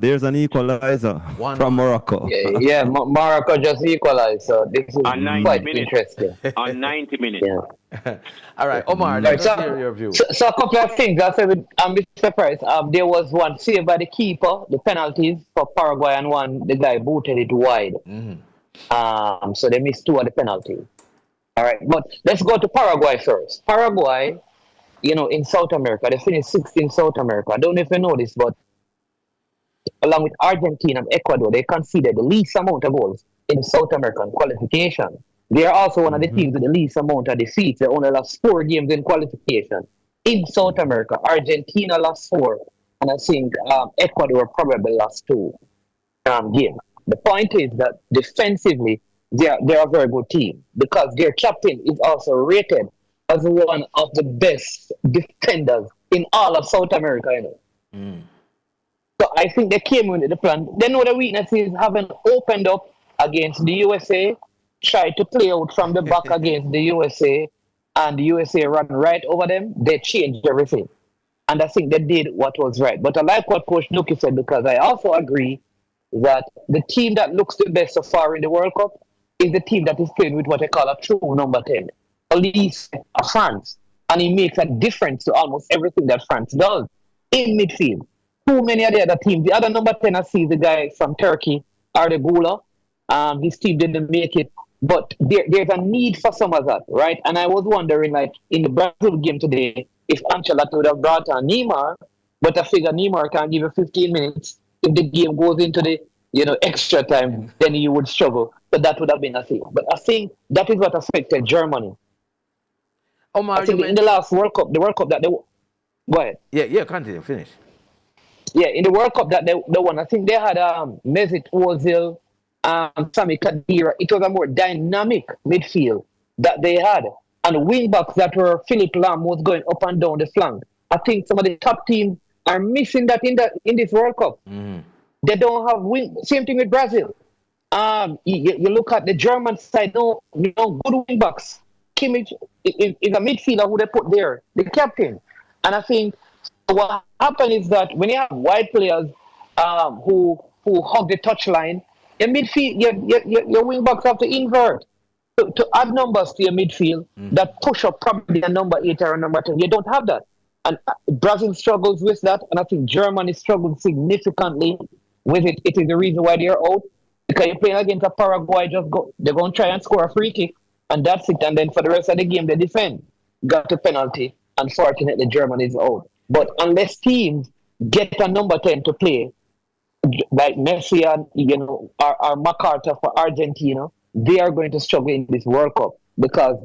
From Morocco. Yeah, Morocco just equalized. So this is quite interesting. On 90 minutes. Yeah. All right, Omar, let's hear your view. So a couple of things. I said, Mr. Price, there was one saved by the keeper, the penalties for Paraguay, and one, the guy booted it wide. So they missed 2 of the penalties. All right, but let's go to Paraguay first. Paraguay, in South America, they finished 6th in South America. I don't know if you know this, but along with Argentina and Ecuador, they conceded the least amount of goals in South American qualification. They are also one of the teams with the least amount of defeats. They only lost 4 games in qualification. In South America, Argentina lost 4, and I think Ecuador probably lost 2 games. The point is that defensively, they are a very good team because their captain is also rated as one of the best defenders in all of South America. So I think they came with the plan. They know the weaknesses, having opened up against the USA, tried to play out from the back against the USA, and the USA ran right over them. They changed everything. And I think they did what was right. But I like what Coach Nuki said, because I also agree that the team that looks the best so far in the World Cup is the team that is playing with what I call a true number 10. At least France. And he makes a difference to almost everything that France does in midfield. Too many of the other teams. The other number 10, I see the guy from Turkey, Ardegula. His team didn't make it. But there's a need for some of that, right? And I was wondering, like, in the Brazil game today, if Ancelotti would have brought on Neymar, but I figure Neymar can give you 15 minutes. If the game goes into the extra time, then you would struggle. But that would have been a thing. But I think that is what affected Germany. Omar, I think in the last World Cup, the World Cup that they... Go ahead. Yeah, continue, finish. Yeah, in the World Cup that they won, I think they had Mesut Ozil, Sami Khedira. It was a more dynamic midfield that they had. And wing backs that were Philip Lahm was going up and down the flank. I think some of the top teams are missing that in this World Cup. They don't have wing. Same thing with Brazil. You look at the German side, good wing backs. Kimmich is a midfielder who they put there, the captain. And I think what happened is that when you have wide players who hug the touchline, your midfield, your wing backs have to invert to add numbers to your midfield that push up probably a number 8 or a number 10. You don't have that. And Brazil struggles with that, and I think Germany struggles significantly with it. It is the reason why they're out. Because you're playing against a Paraguay, they're going to try and score a free kick, and that's it. And then for the rest of the game, they defend. Got a penalty. Unfortunately, Germany is out. But unless teams get a number 10 to play, like Messi and or MacArthur for Argentina, they are going to struggle in this World Cup because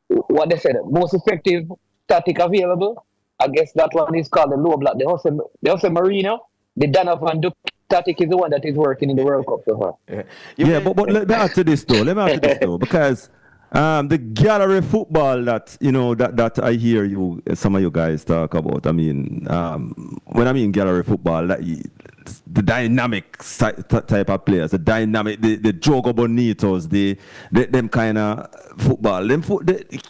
what they said, most effective tactic available. I guess that one is called the low block. The Jose Marino, the Donovan Duke tactic is the one that is working in the World Cup so far. But let me add to this though. Because the gallery football that I hear some of you guys talk about. I mean, when I mean gallery football, the dynamic type of players, the Jogo Bonitos, them kind of football.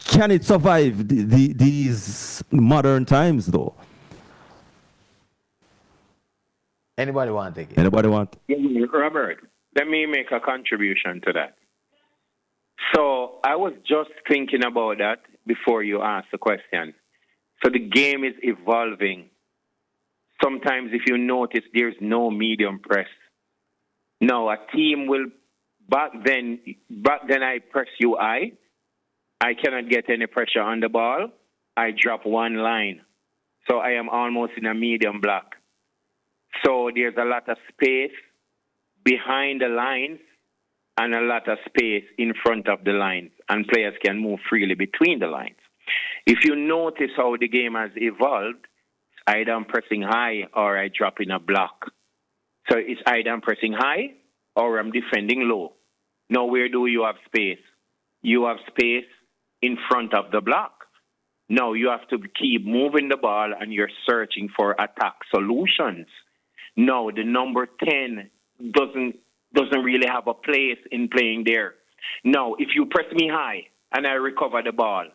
Can it survive these modern times though? Anybody want to take it? Anybody want? Robert, let me make a contribution to that. So I was just thinking about that before you asked the question. So the game is evolving. Sometimes if you notice, there's no medium press. Now, a team will, back then I press you high. I cannot get any pressure on the ball. I drop one line. So I am almost in a medium block. So there's a lot of space behind the lines and a lot of space in front of the lines, and players can move freely between the lines. If you notice how the game has evolved, either I'm pressing high or I drop in a block. So it's either I'm pressing high or I'm defending low. Now, where do you have space? You have space in front of the block. Now, you have to keep moving the ball and you're searching for attack solutions. No, the number 10 doesn't really have a place in playing there. Now, if you press me high and I recover the ball,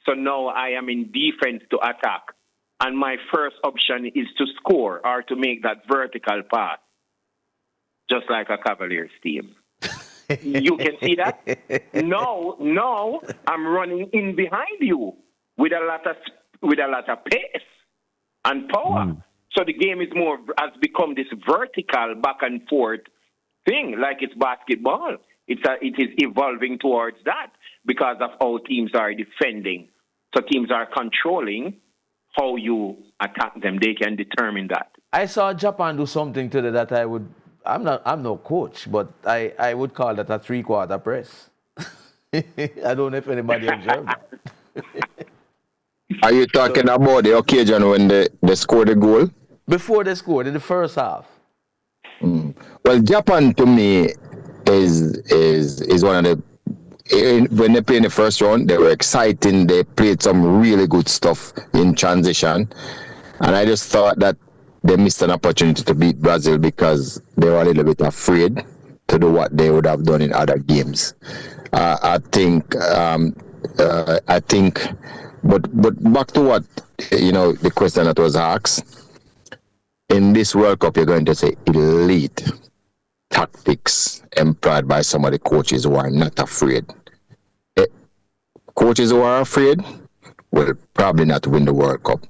so now I am in defense to attack, and my first option is to score or to make that vertical pass, just like a Cavaliers team. You can see that? No, I'm running in behind you with a lot of pace and power. So the game has become this vertical back and forth thing, like it's basketball. It is evolving towards that because of how teams are defending. So teams are controlling how you attack them. They can determine that. I saw Japan do something today that I'm no coach, but I would call that a 3/4 press. I don't know if anybody observed that. Are you talking about the occasion when they scored a goal? Before they scored in the first half. Well, Japan to me is one of the, when they played in the first round, they were exciting. They played some really good stuff in transition. And I just thought that they missed an opportunity to beat Brazil because they were a little bit afraid to do what they would have done in other games. I think, but back to what, the question that was asked. In this World Cup, you're going to say elite tactics employed by some of the coaches who are not afraid. Coaches who are afraid will probably not win the World Cup.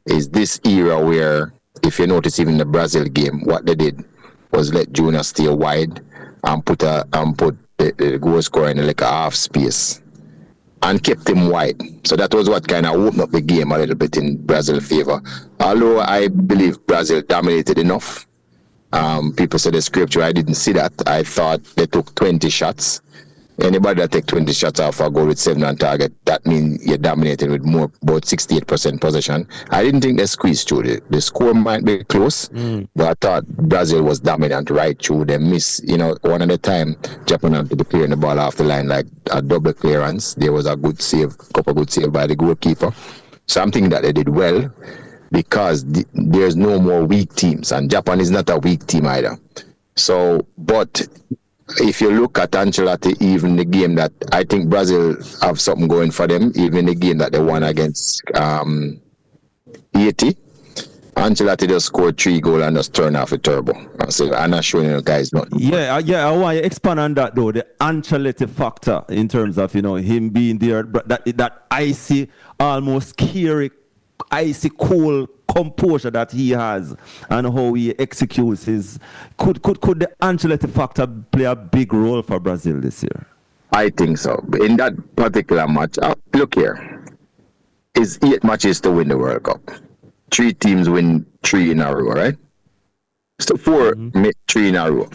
It's this era where, if you notice, even the Brazil game, what they did was let Junior stay wide and put the goal scorer in like a half space and kept him wide. So that was what kind of opened up the game a little bit in Brazil's favor. Although I believe Brazil dominated enough. People say the scripture, I didn't see that. I thought they took 20 shots. Anybody that take 20 shots off a goal with 7 on target, that means you're dominated with about 68% possession. I didn't think they squeezed through. The score might be close, but I thought Brazil was dominant right through. They missed, one at a time, Japan had to be clearing the ball off the line like a double clearance. There was a good save, couple good save by the goalkeeper. So I'm thinking that they did well because there's no more weak teams, and Japan is not a weak team either. So, but if you look at Ancelotti, even the game that I think Brazil have something going for them, even the game that they won against Haiti, Ancelotti just scored 3 goals and just turned off the turbo. So I'm not showing you guys nothing. Yeah, I want you to expand on that though, the Ancelotti factor in terms of, you know, him being there, that icy, almost scary, icy cool composure that he has and how he executes his. Could the Ancelotti factor play a big role for Brazil this year? I think so. In that particular match, look here, it's 8 matches to win the World Cup. 3 teams win 3 in a row, right? So 4 make 3 in a row.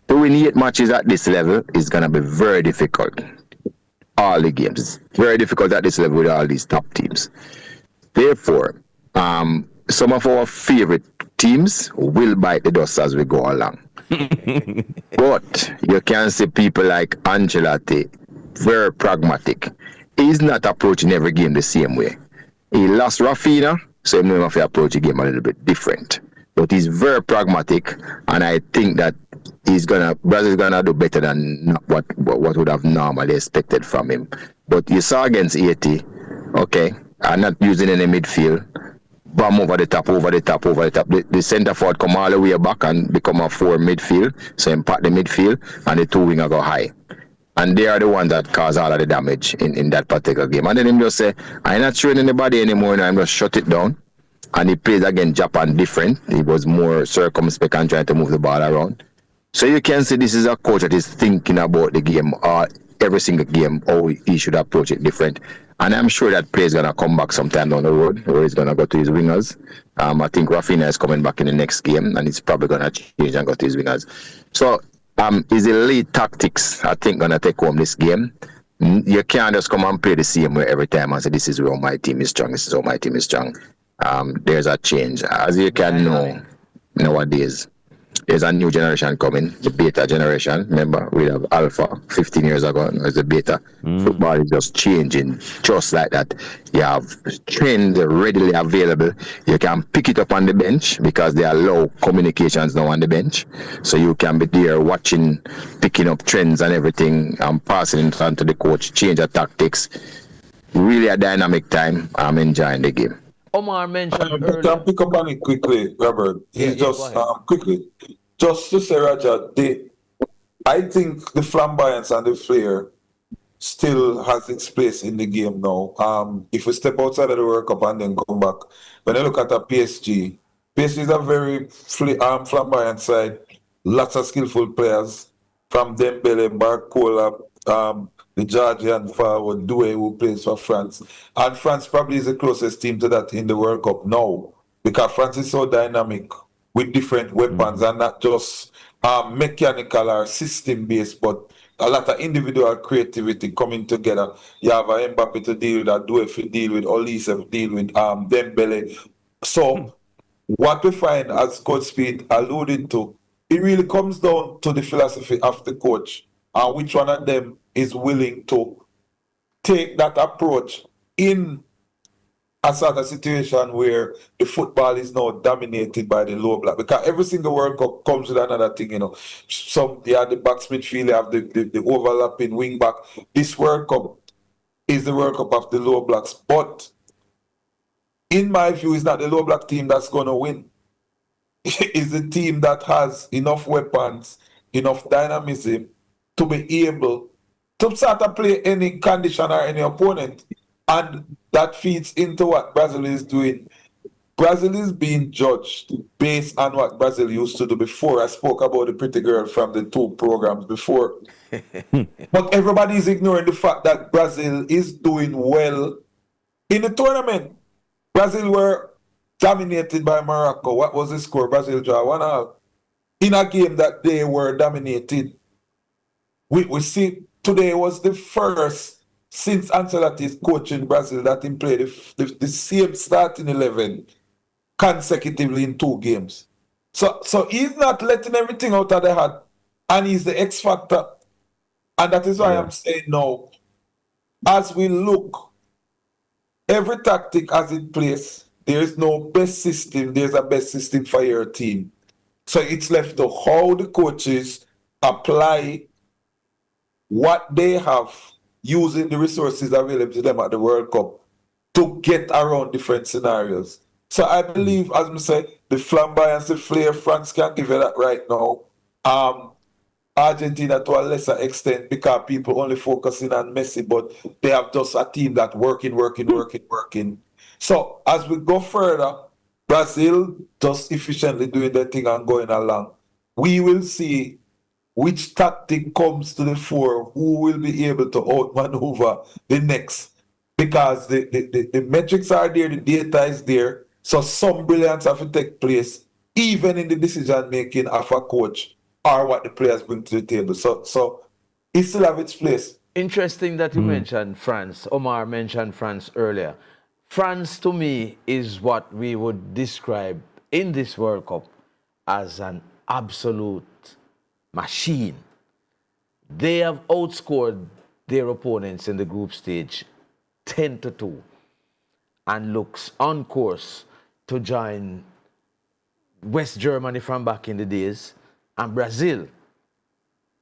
To win 8 matches at this level is gonna be very difficult. All the games, very difficult at this level with all these top teams. Therefore, some of our favorite teams will bite the dust as we go along. But you can see people like Ancelotti, very pragmatic. He's not approaching every game the same way. He lost Rafinha, so he have to approach the game a little bit different. But he's very pragmatic, and I think that Brazil's gonna do better than what would have normally expected from him. But you saw against Haiti, okay, I'm not using any midfield. Bomb over the top. The centre forward come all the way back and become a 4 midfield. So impact the midfield and the 2 winger go high. And they are the ones that cause all of the damage in that particular game. And then him just say, I'm not showing anybody anymore, I'm just shut it down. And he plays against Japan different. He was more circumspect and trying to move the ball around. So you can see this is a coach that is thinking about the game, every single game, how he should approach it different. And I'm sure that play is going to come back sometime down the road, where he's going to go to his wingers. I think Rafinha is coming back in the next game, and he's probably going to change and go to his wingers. So his elite tactics, I think, going to take home this game. You can't just come and play the same way every time and say, this is where my team is strong, this is how my team is strong. There's a change. As you can know, nowadays, there's a new generation coming, the beta generation. Remember, we have alpha 15 years ago, now it's the beta. Football is just changing, just like that. You have trends readily available. You can pick it up on the bench because they allow communications now on the bench. So you can be there watching, picking up trends and everything, and passing it on to the coach, change the tactics. Really a dynamic time. I'm enjoying the game. Omar mentioned I can pick up on it quickly, Robert. Quickly. Just to say, Raja, I think the flamboyance and the flair still has its place in the game now. If we step outside of the World Cup and then come back, when I look at a PSG is a very flamboyant side. Lots of skillful players, from Dembele, Barcola, the Georgian forward, Doué, who plays for France. And France probably is the closest team to that in the World Cup now, because France is so dynamic with different weapons and not just mechanical or system-based, but a lot of individual creativity coming together. You have a Mbappe to deal with, a Doué to deal with, Olise to deal with, Dembele. So what we find, as Coach Speed alluded to, it really comes down to the philosophy of the coach and which one of them is willing to take that approach in a sort of situation where the football is now dominated by the low block. Because every single World Cup comes with another thing, Some, they have the backs midfield, they have the overlapping wing back. This World Cup is the World Cup of the low blocks. But in my view, it's not the low block team that's going to win. It's the team that has enough weapons, enough dynamism to be able to start to play any condition or any opponent. And that feeds into what Brazil is doing. Brazil is being judged based on what Brazil used to do before. I spoke about the pretty girl from the 2 programs before. But everybody is ignoring the fact that Brazil is doing well in the tournament. Brazil were dominated by Morocco. What was the score? Brazil draw 1-0. In a game that they were dominated. We see today was the first since Ancelotti is coaching Brazil that he played the same starting 11 consecutively in 2 games. So he's not letting everything out of the hat, and he's the X factor. And that is why I'm saying now, as we look, every tactic has its place. There is no best system. There's a best system for your team. So it's left to how the coaches apply what they have using the resources available to them at the World Cup to get around different scenarios. So I believe, as I say, the flamboyance, the flair, France can give you that right now. Argentina to a lesser extent because people only focusing on Messi, but they have just a team that working. So as we go further, Brazil just efficiently doing their thing and going along. We will see which tactic comes to the fore, who will be able to outmaneuver the next. Because the metrics are there, the data is there, so some brilliance have to take place, even in the decision making of a coach or what the players bring to the table. So it still have its place. Interesting that you mentioned France. Omar mentioned France earlier. France, to me, is what we would describe in this World Cup as an absolute machine. They have outscored their opponents in the group stage 10-2 and looks on course to join West Germany from back in the days and Brazil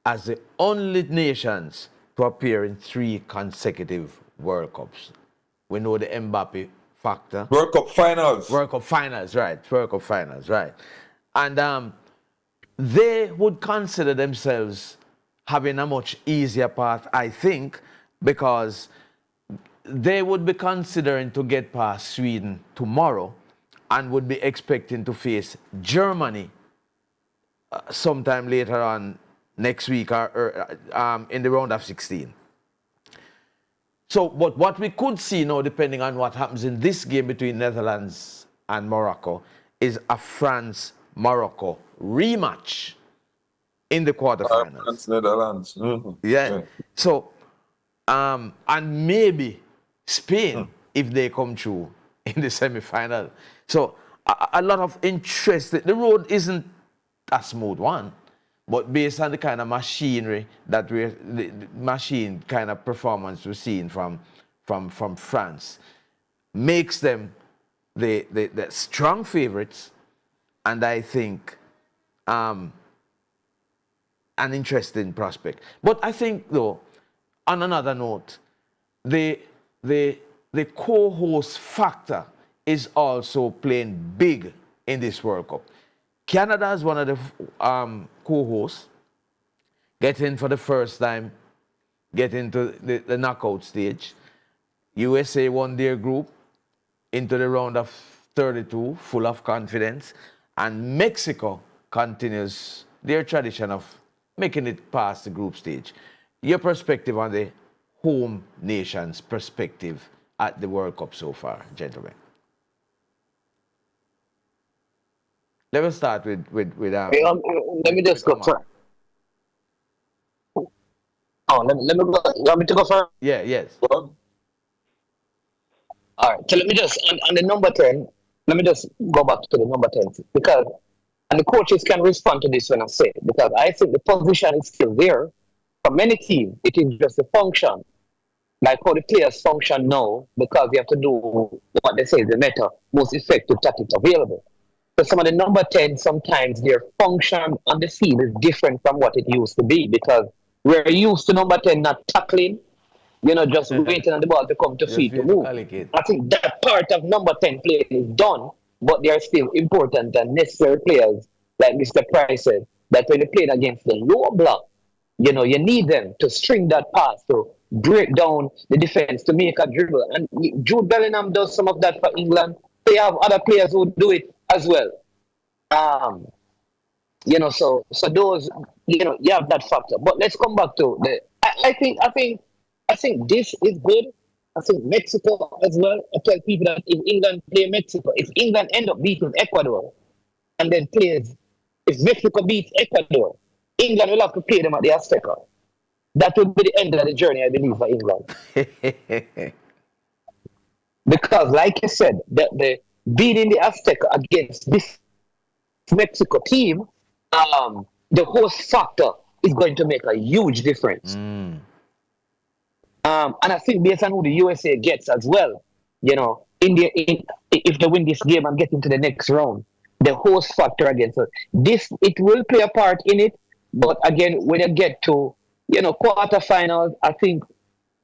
as the only nations to appear in 3 consecutive World Cups. We know the Mbappe factor. World Cup finals. World Cup finals, right. World Cup finals, right. And they would consider themselves having a much easier path, I think, because they would be considering to get past Sweden tomorrow and would be expecting to face Germany sometime later on next week or in the round of 16. So, but what we could see now, depending on what happens in this game between Netherlands and Morocco, is a France-Morocco rematch in the quarterfinals. France-Netherlands. Yeah. So, and maybe Spain if they come through in the semi-final. So, a lot of interest. The road isn't a smooth one, but based on the kind of machinery that the machine kind of performance we're seeing from France, makes them the strong favorites, and I think an interesting prospect. But I think though, on another note, the co-host factor is also playing big in this World Cup. Canada is one of the co-hosts, getting for the first time, get into the knockout stage. USA won their group into the round of 32, full of confidence. And Mexico continues their tradition of making it past the group stage. Your perspective on the home nation's perspective at the World Cup so far, gentlemen. Let us start with let me just go first. Oh, let me go. You want me to go first? Yeah, yes. All right. So let me just on the number 10. Let me just go back to the number 10 because, and the coaches can respond to this when I say it, because I think the position is still there for many teams. It is just a function, like how the players function now, because you have to do what they say is the better, most effective tactics available. So some of the number 10, sometimes their function on the field is different from what it used to be, because we're used to number 10 not tackling, just waiting on the ball to come to feet to move. I think that part of number 10 play is done, but they are still important and necessary players, like Mr. Price said, that when you play against the lower block, you need them to string that pass, to break down the defense, to make a dribble. And Jude Bellingham does some of that for England. They have other players who do it as well. So those, you have that factor. But let's come back to I think this is good. I think Mexico as well. I tell people that if England play Mexico, if England end up beating Ecuador, and then if Mexico beats Ecuador, England will have to play them at the Azteca. That will be the end of the journey, I believe, for England. Because, like you said, the beating the Azteca against this Mexico team, the host factor is going to make a huge difference. And I think based on who the USA gets as well, if they win this game and get into the next round, the host factor against it will play a part in it, But again, when you get to, quarterfinals, I think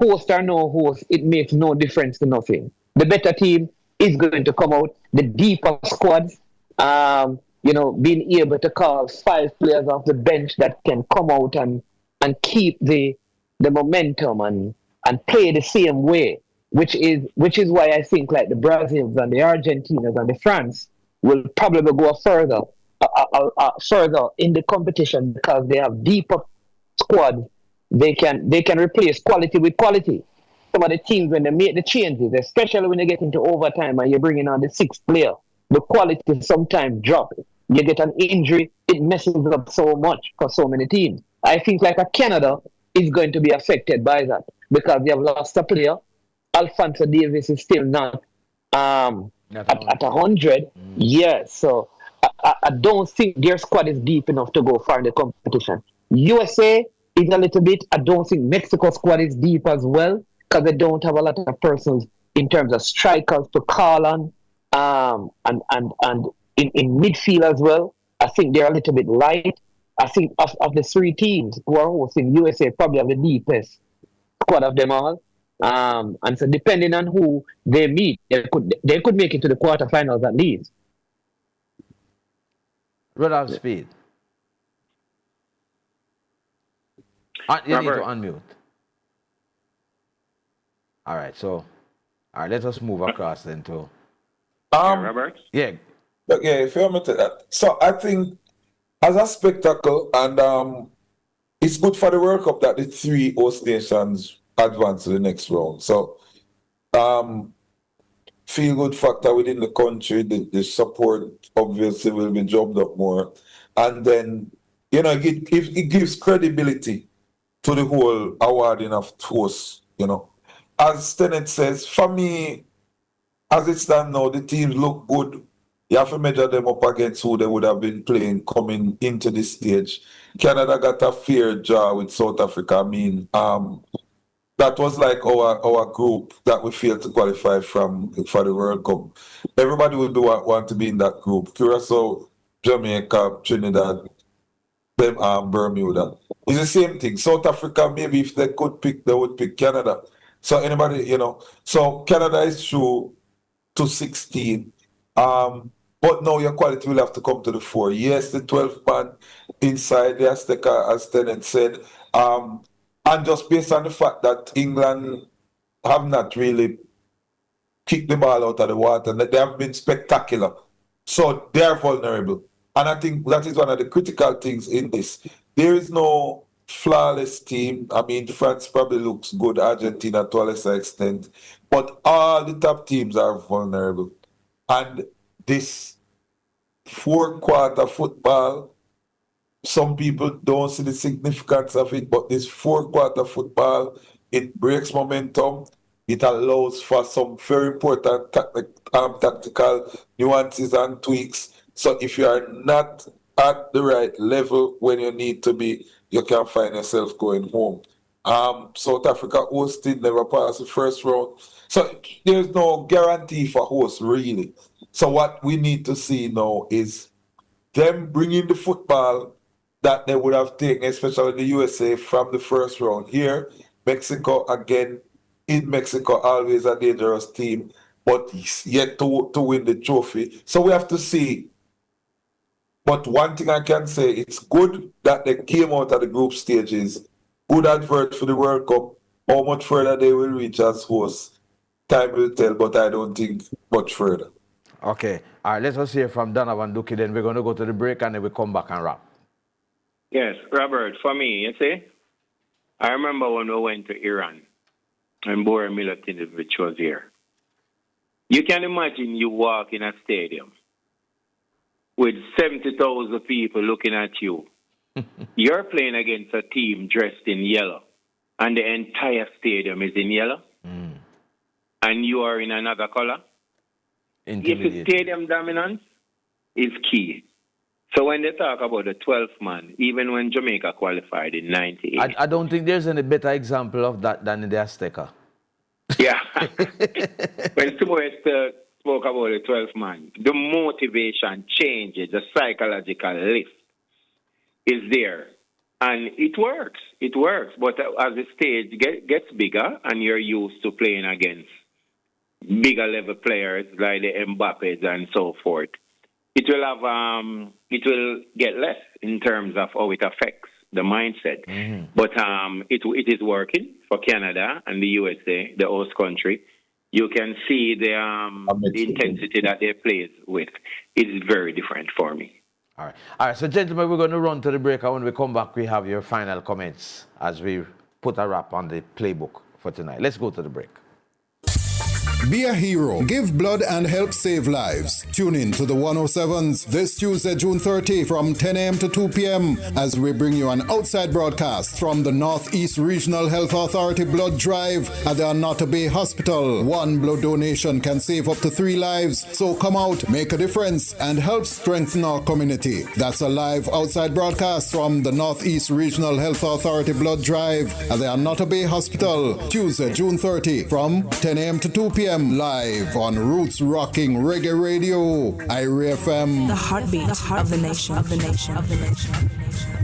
host or no host, it makes no difference to nothing. The better team is going to come out. The deeper squads, being able to call 5 players off the bench that can come out and keep the momentum and play the same way, which is why I think like the Brazils and the Argentinas and the France will probably go further in the competition because they have deeper squads. They can replace quality with quality. Some of the teams, when they make the changes, especially when they get into overtime and you're bringing on the 6th player, the quality sometimes drops. You get an injury, it messes up so much for so many teams. I think like a Canada is going to be affected by that because they have lost a player. Alphonso Davies is still not at 100. Yeah, so I don't think their squad is deep enough to go far in the competition. USA is a little bit. I don't think Mexico's squad is deep as well because they don't have a lot of persons in terms of strikers to call on, and in midfield as well. I think they're a little bit light. I think of the 3 teams who are hosting, USA probably have the deepest squad of them all. And so depending on who they meet, they could make it to the quarterfinals at least. Rudolph Speed. You need to unmute. All right, let us move across then to Robert? Yeah. Okay, if you want me to that. So I think as a spectacle, and it's good for the World Cup that the 3 host nations advance to the next round. So feel good factor within the country, the support obviously will be jumped up more. And then, it gives credibility to the whole awarding of hosts, As Tenet says, for me, as it stands now, the teams look good. You have to measure them up against who they would have been playing coming into this stage. Canada got a fair draw with South Africa. I mean, that was like our group that we failed to qualify for the World Cup. Everybody would want to be in that group. Curacao, Jamaica, Trinidad, Bermuda. It's the same thing. South Africa, maybe if they could pick, they would pick Canada. So anybody, so Canada is through to 16. But now your quality will have to come to the 4. Yes, the 12th man inside the Azteca, as Tennant said. And just based on the fact that England have not really kicked the ball out of the water, and they have been spectacular. So they are vulnerable. And I think that is one of the critical things in this. There is no flawless team. I mean, France probably looks good, Argentina to a lesser extent. But all the top teams are vulnerable. And this 4-quarter football, some people don't see the significance of it, but this 4-quarter football, it breaks momentum. It allows for some very important tactical nuances and tweaks. So if you are not at the right level when you need to be, you can find yourself going home. South Africa hosted, never passed the first round. So there's no guarantee for hosts, really. So what we need to see now is them bringing the football that they would have taken, especially the USA, from the first round. Here, Mexico, again, in Mexico, always a dangerous team, but yet to win the trophy. So we have to see. But one thing I can say, it's good that they came out of the group stages. Good advert for the World Cup. How much further they will reach as hosts, time will tell, but I don't think much further. Okay. All right, let us hear from Donovan Duki, then we're going to go to the break and then we come back and wrap. Yes, Robert, for me, you see, I remember when we went to Iran and Bora Milutinovic was here. You can imagine you walk in a stadium with 70,000 people looking at you. You're playing against a team dressed in yellow, and the entire stadium is in yellow, and you are in another color. If the stadium dominance is key. So when they talk about the 12th man, even when Jamaica qualified in 98. I don't think there's any better example of that than in the Azteca. Yeah. When Sumoes spoke about the 12th man, the motivation changes, the psychological lift is there. And it works. It works. But as the stage gets bigger and you're used to playing against bigger level players like the Mbappes and so forth, it will get less in terms of how it affects the mindset. But it is working for Canada and the USA, the host country. You can see the intensity that they play with. It's very different for me. All right. So, gentlemen, we're going to run to the break. And when we come back, we have your final comments as we put a wrap on the playbook for tonight. Let's go to the break. Be a hero. Give blood and help save lives. Tune in to the 107s this Tuesday, June 30 from 10 a.m. to 2 p.m. as we bring you an outside broadcast from the Northeast Regional Health Authority Blood Drive at the Annotto Bay Hospital. One blood donation can save up to 3 lives. So come out, make a difference, and help strengthen our community. That's a live outside broadcast from the Northeast Regional Health Authority Blood Drive at the Annotto Bay Hospital. Tuesday, June 30 from 10 a.m. to 2 p.m. live on Roots Rocking Reggae Radio, IRA FM. The heartbeat of the nation, of the nation, of the nation, of the nation.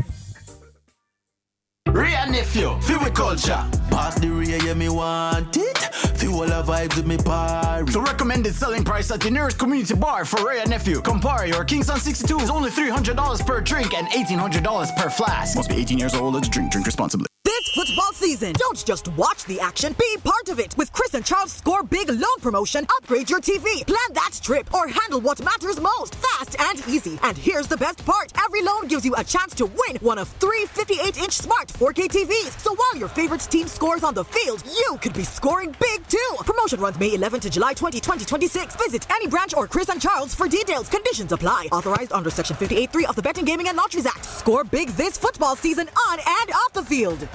Ray and nephew, feel with culture. Pass the Ray, yeah, me want it. Feel all the vibes with me party. The recommended selling price at the nearest community bar for Ray and nephew. Campari or Kingston 62 is only $300 per drink and $1,800 per flask. Must be 18 years old to drink. Drink responsibly. This football season, don't just watch the action, be part of it. With Chris and Charles Score Big Loan Promotion, upgrade your TV, plan that trip, or handle what matters most, fast and easy. And here's the best part. Every loan gives you a chance to win one of 3 58-inch smart 4K TVs. So while your favorite team scores on the field, you could be scoring big too. Promotion runs May 11 to July 20, 2026. Visit any branch or Chris and Charles for details. Conditions apply. Authorized under Section 58.3 of the Betting, Gaming and Lotteries Act. Score big this football season on and off the field.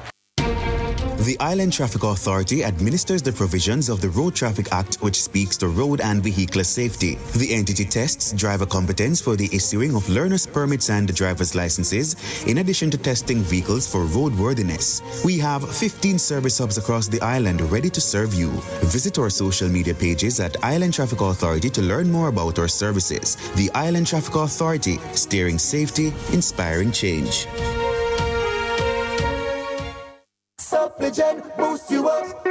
The Island Traffic Authority administers the provisions of the Road Traffic Act, which speaks to road and vehicular safety. The entity tests driver competence for the issuing of learner's permits and driver's licenses, in addition to testing vehicles for roadworthiness. We have 15 service hubs across the island ready to serve you. Visit our social media pages at Island Traffic Authority to learn more about our services. The Island Traffic Authority, steering safety, inspiring change. Suppligent, boost you up.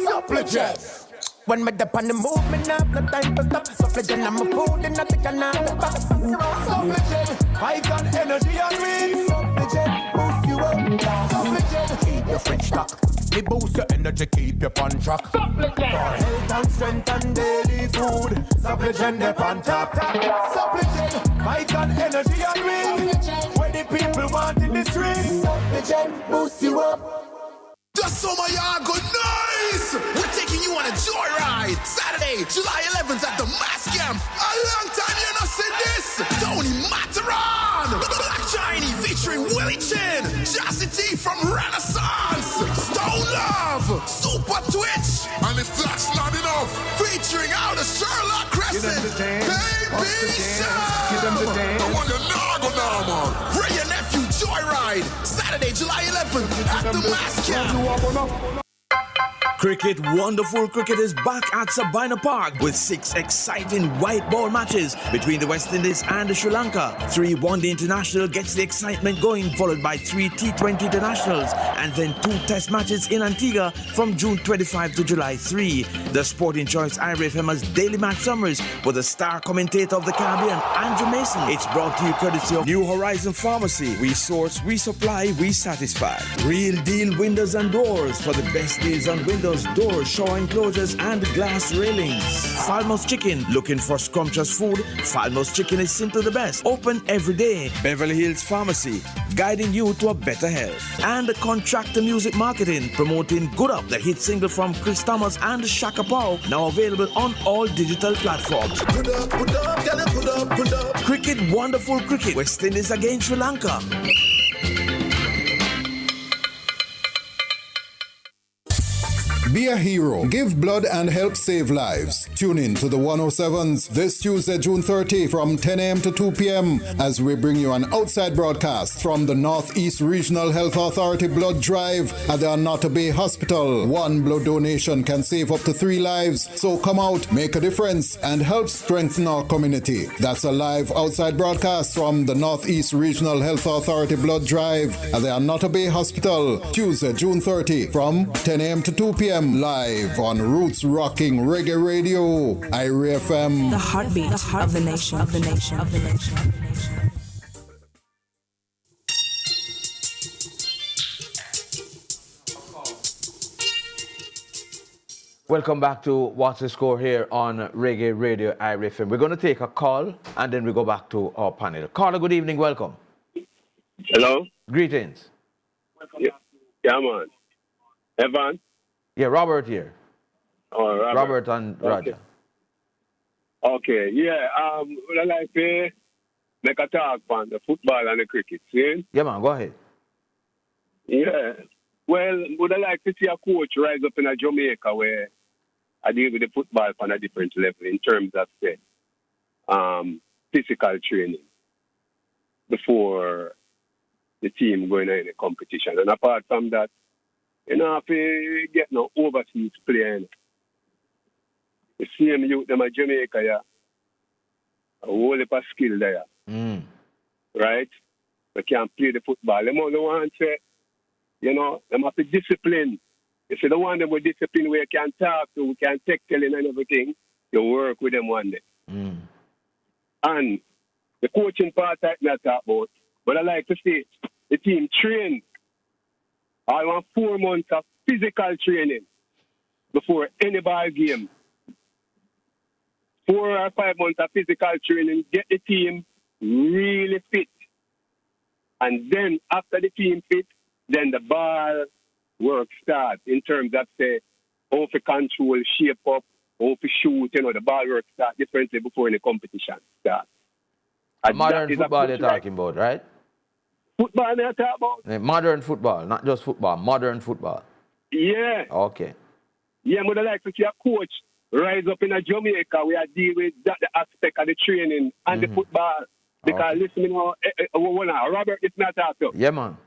Suppligent. When me dip on the move, me not no time to stop. Suppligent, I'm a food and I think I'm not the box. Suppligent, vibes and energy and wings. Suppligent, boost you up. Suppligent, keep your French stock. Me boost your energy, keep you on track. Suppligent, for health and strength and daily food. Suppligent, they on top. Suppligent, vibes and energy and wings. Where the people want in the streets. Suppligent, boost you up. Just so my yard go nice! We're taking you on a joyride! Saturday, July 11th at the Mass Camp. A long time you not seen this! Tony Mataran! Black Chinese featuring Willie Chin! Jassy T from Renaissance! Stone Love! Super Twitch! And if that's not enough, featuring out of Sherlock Crescent! Baby Sham! The one you're not gonna know, man! Ray and Nephew Joyride! Saturday, July 11th at the Mass Camp! Cricket, wonderful cricket is back at Sabina Park with 6 exciting white ball matches between the West Indies and Sri Lanka. 3 one-day international gets the excitement going, followed by 3 T20 internationals and then 2 test matches in Antigua from June 25 to July 3. The Sporting Choice IRA FM's daily match summaries with the star commentator of the Caribbean, Andrew Mason. It's brought to you courtesy of New Horizon Pharmacy. We source, we supply, we satisfy. Real deal windows and doors for the best deals on windows, doors, shower enclosures and glass railings. Falmouth Chicken, looking for scrumptious food? Falmouth Chicken is simply the best. Open every day. Beverly Hills Pharmacy, guiding you to a better health. And Contractor Music Marketing, promoting Good Up, the hit single from Chris Thomas and Shaka Pau, now available on all digital platforms. Good up, good up, get up, good up, good up. Cricket, wonderful cricket. West Indies against Sri Lanka. Be a hero. Give blood and help save lives. Tune in to the 107s this Tuesday, June 30 from 10 a.m. to 2 p.m. as we bring you an outside broadcast from the Northeast Regional Health Authority Blood Drive at the Anata Bay Hospital. One blood donation can save up to 3 lives. So come out, make a difference, and help strengthen our community. That's a live outside broadcast from the Northeast Regional Health Authority Blood Drive at the Anata Bay Hospital, Tuesday, June 30 from 10 a.m. to 2 p.m. live on Roots Rocking Reggae Radio, IRA FM. The heartbeat of the nation, of the nation, of the nation, of the nation. Welcome back to What's the Score here on Reggae Radio IRA FM. We're going to take a call and then we go back to our panel. Caller, good evening, welcome. Hello? Greetings. Yeah, man. Evan? Yeah, Robert here. Oh, Robert and Roger. Okay, yeah. Would I like to make a talk on the football and the cricket, see? Yeah, man, go ahead. Yeah. Well, would I like to see a coach rise up in a Jamaica where I deal with the football on a different level in terms of, say, physical training before the team going in a competition. And apart from that, you know, if you get no overseas playing, the same youth, them at Jamaica, yeah, a whole heap of skill there. Right? They can't play the football. Them only want to say, you know, them have to discipline. If you don't want them with discipline where you can talk to, we can take telling and everything, you work with them one day. And the coaching part I not talk about, but I like to see the team train. I want 4 months of physical training before any ball game. 4 or 5 months of physical training, get the team really fit. And then after the team fit, then the ball work starts in terms of, say, how to control, shape up, how to shoot, you know, the ball work starts differently before the competition starts. Modern football you're talking about, right? Football you're talking about? Modern football, not just football, modern football. Yeah. Okay. Yeah, I would like to see a coach rise up in a Jamaica where I deal with that the aspect of the training and the football. Because listen, you know, Robert, it's not that tough. Yeah, man.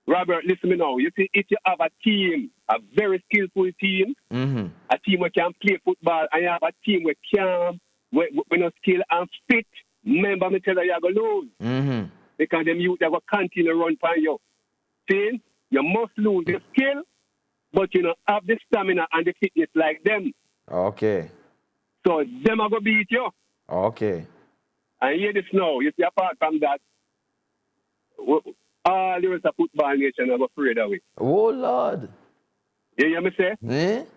Robert, listen me now. You see, if you have a team, a very skillful team, a team where can play football, and you have a team where can, where no skill and fit, remember me tell you, you're going to lose. Because them youth, they're going to continue to run for you. See, you must lose the skill, but you know, have the stamina and the fitness like them. Okay. So them are going to beat you. Okay. And hear this now. You see, apart from that, all the rest of football nation are afraid of it. Oh, Lord. You hear me say?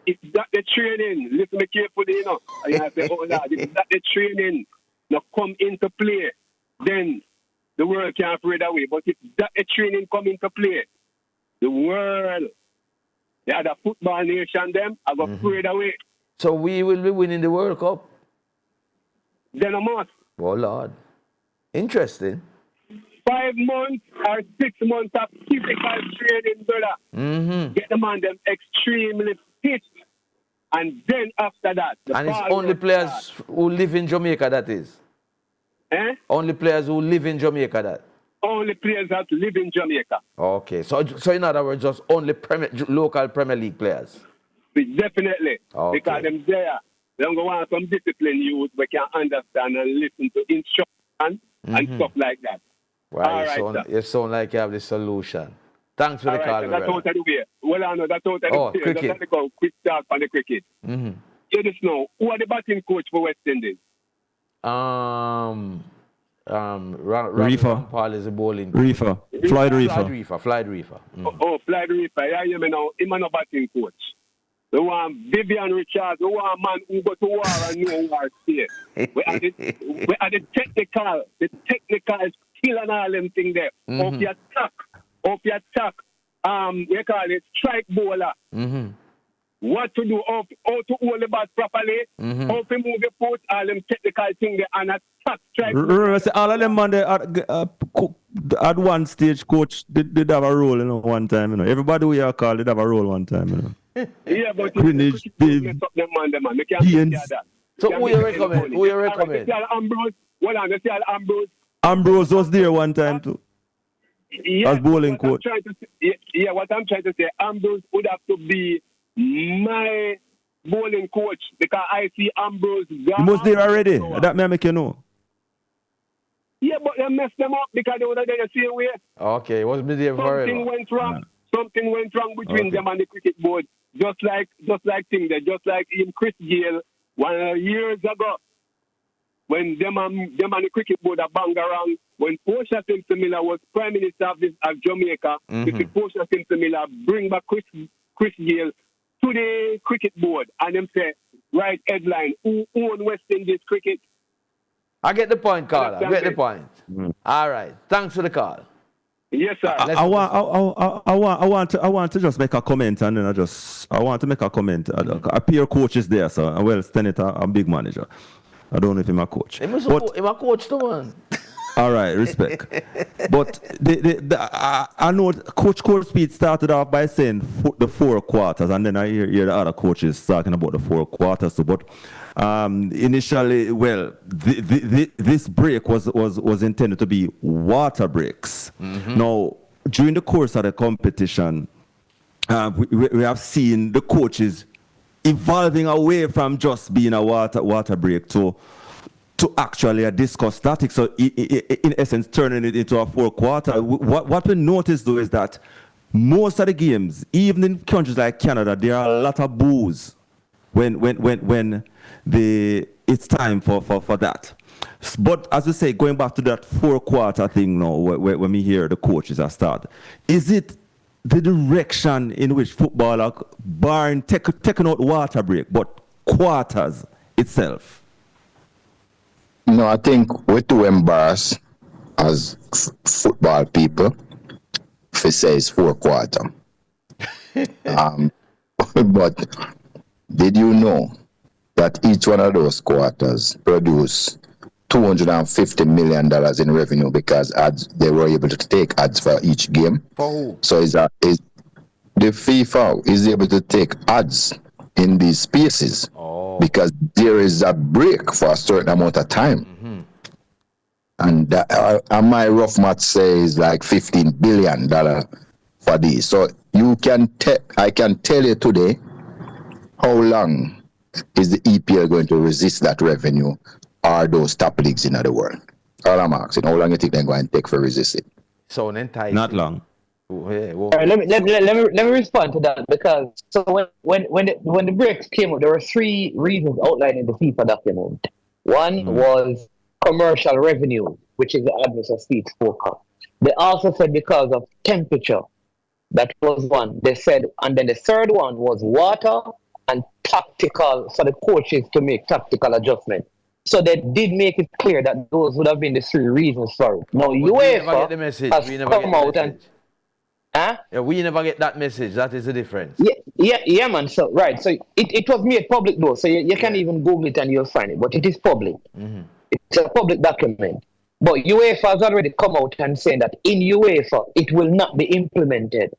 It's that the training. Listen me carefully, you know. And you say, oh, Lord, it's that the training now come into play. Then the world can't afraid away. But if that the training come into play, the world, the other football nation, them are afraid away. So we will be winning the World Cup? Then I must. Oh, Lord. Interesting. 5 months or 6 months of physical training, brother. Get the man them extremely fit. And then after that, and it's only players who live in Jamaica, that is? Only players who live in Jamaica, that? Only players that live in Jamaica. Okay. So in other words, just only local Premier League players? Definitely. Okay. Because them there, they don't want some discipline youth we can understand and listen to instruction and stuff like that. Well, you sound like you have the solution. Thanks for the call. So that's out of the way. Well, I know that's out of the way. Cricket. Let's go quick talk on the cricket. You just know, who are the batting coach for West Indies? Reefer. Paul is a bowling. Reefer. Floyd Reefer. Floyd Reefer. Oh, Floyd Reefer. Yeah, you know, him and a batting coach. The one Vivian Richards, the one man who go to war and know war stay. We are the technical skill and all them thing there. Of your attack, we call it strike bowler. What to do, how to hold the bat properly, how to move the foot, all them technical thing there and attack strike bowler. All of them man at one stage coach did have a role, you know, one time, you know. Everybody we are called did have a role one time, you know. Yeah, but Greenwich, mess up them man. They can't take care of that. So Can't who make you any recommend? money. Who you All right, recommend? you see Al Ambrose? Hold on, you see Al Ambrose? Ambrose was there one time too. Yeah, As bowling what I'm coach. trying to say, yeah, what I'm trying to say, Ambrose would have to be my bowling coach because I see Ambrose. He was there already. That may make you know. Yeah, but they messed them up because they were there the same way. Okay, was me there forever. Something went wrong. Something went wrong between Okay. them and the cricket board. Just like him, Chris Gale, 1 years ago. When them and the cricket board are bang around, when Portia Simpson Miller was Prime Minister of Jamaica, Mr. Portia Simpson Miller bring back Chris Gale to the cricket board and them say, right headline, who own West Indies cricket? I get the point, Carl. I get the point. All right. Thanks for the call. Yes, sir. I want to just make a comment, and then I want to make a comment. A peer coach is there, so well, Stenita, a big manager. I don't know if he's my coach. He's a coach too, man. All right, respect. But I know Coach Speed started off by saying the 4 quarters, and then I hear the other coaches talking about the 4 quarters. So, but initially, well, this break was intended to be water breaks. Now, during the course of the competition, we have seen the coaches evolving away from just being a water break to actually a discuss tactics. So in essence, turning it into a 4 quarter. What we notice though is that most of the games, even in countries like Canada, there are a lot of boos when it's time for that. But as we say, going back to that 4 quarter thing now, when we hear the coaches are start, is it the direction in which football are barring taking out water break, but quarters itself? No, I think we're too embarrassed as football people if it says 4 quarter. But did you know that each one of those quarters produce $250 million in revenue because they were able to take ads for each game? For who? So the FIFA is able to take ads in these spaces because there is a break for a certain amount of time. And my rough math says like $15 billion for these. So I can tell you today how long is the EPL going to resist that revenue or those top leagues in the world. All I'm asking, how long you think they're going to take for resist it? So enticing. Not long. Oh, yeah, All right, let me respond to that because when the breaks came up, there were 3 reasons outlined in the FIFA document. One was commercial revenue, which is the Administrative Seats spoke. They also said because of temperature. That was one. They said, and then the third one was water and tactical for the coaches to make tactical adjustments. So they did make it clear that those would have been the 3 reasons for it. Now UEFA has come out and yeah, we never get that message. That is the difference. Yeah, man. So right. So it was made public though. So you can even Google it and you'll find it. But it is public. It's a public document. But UEFA has already come out and saying that in UEFA it will not be implemented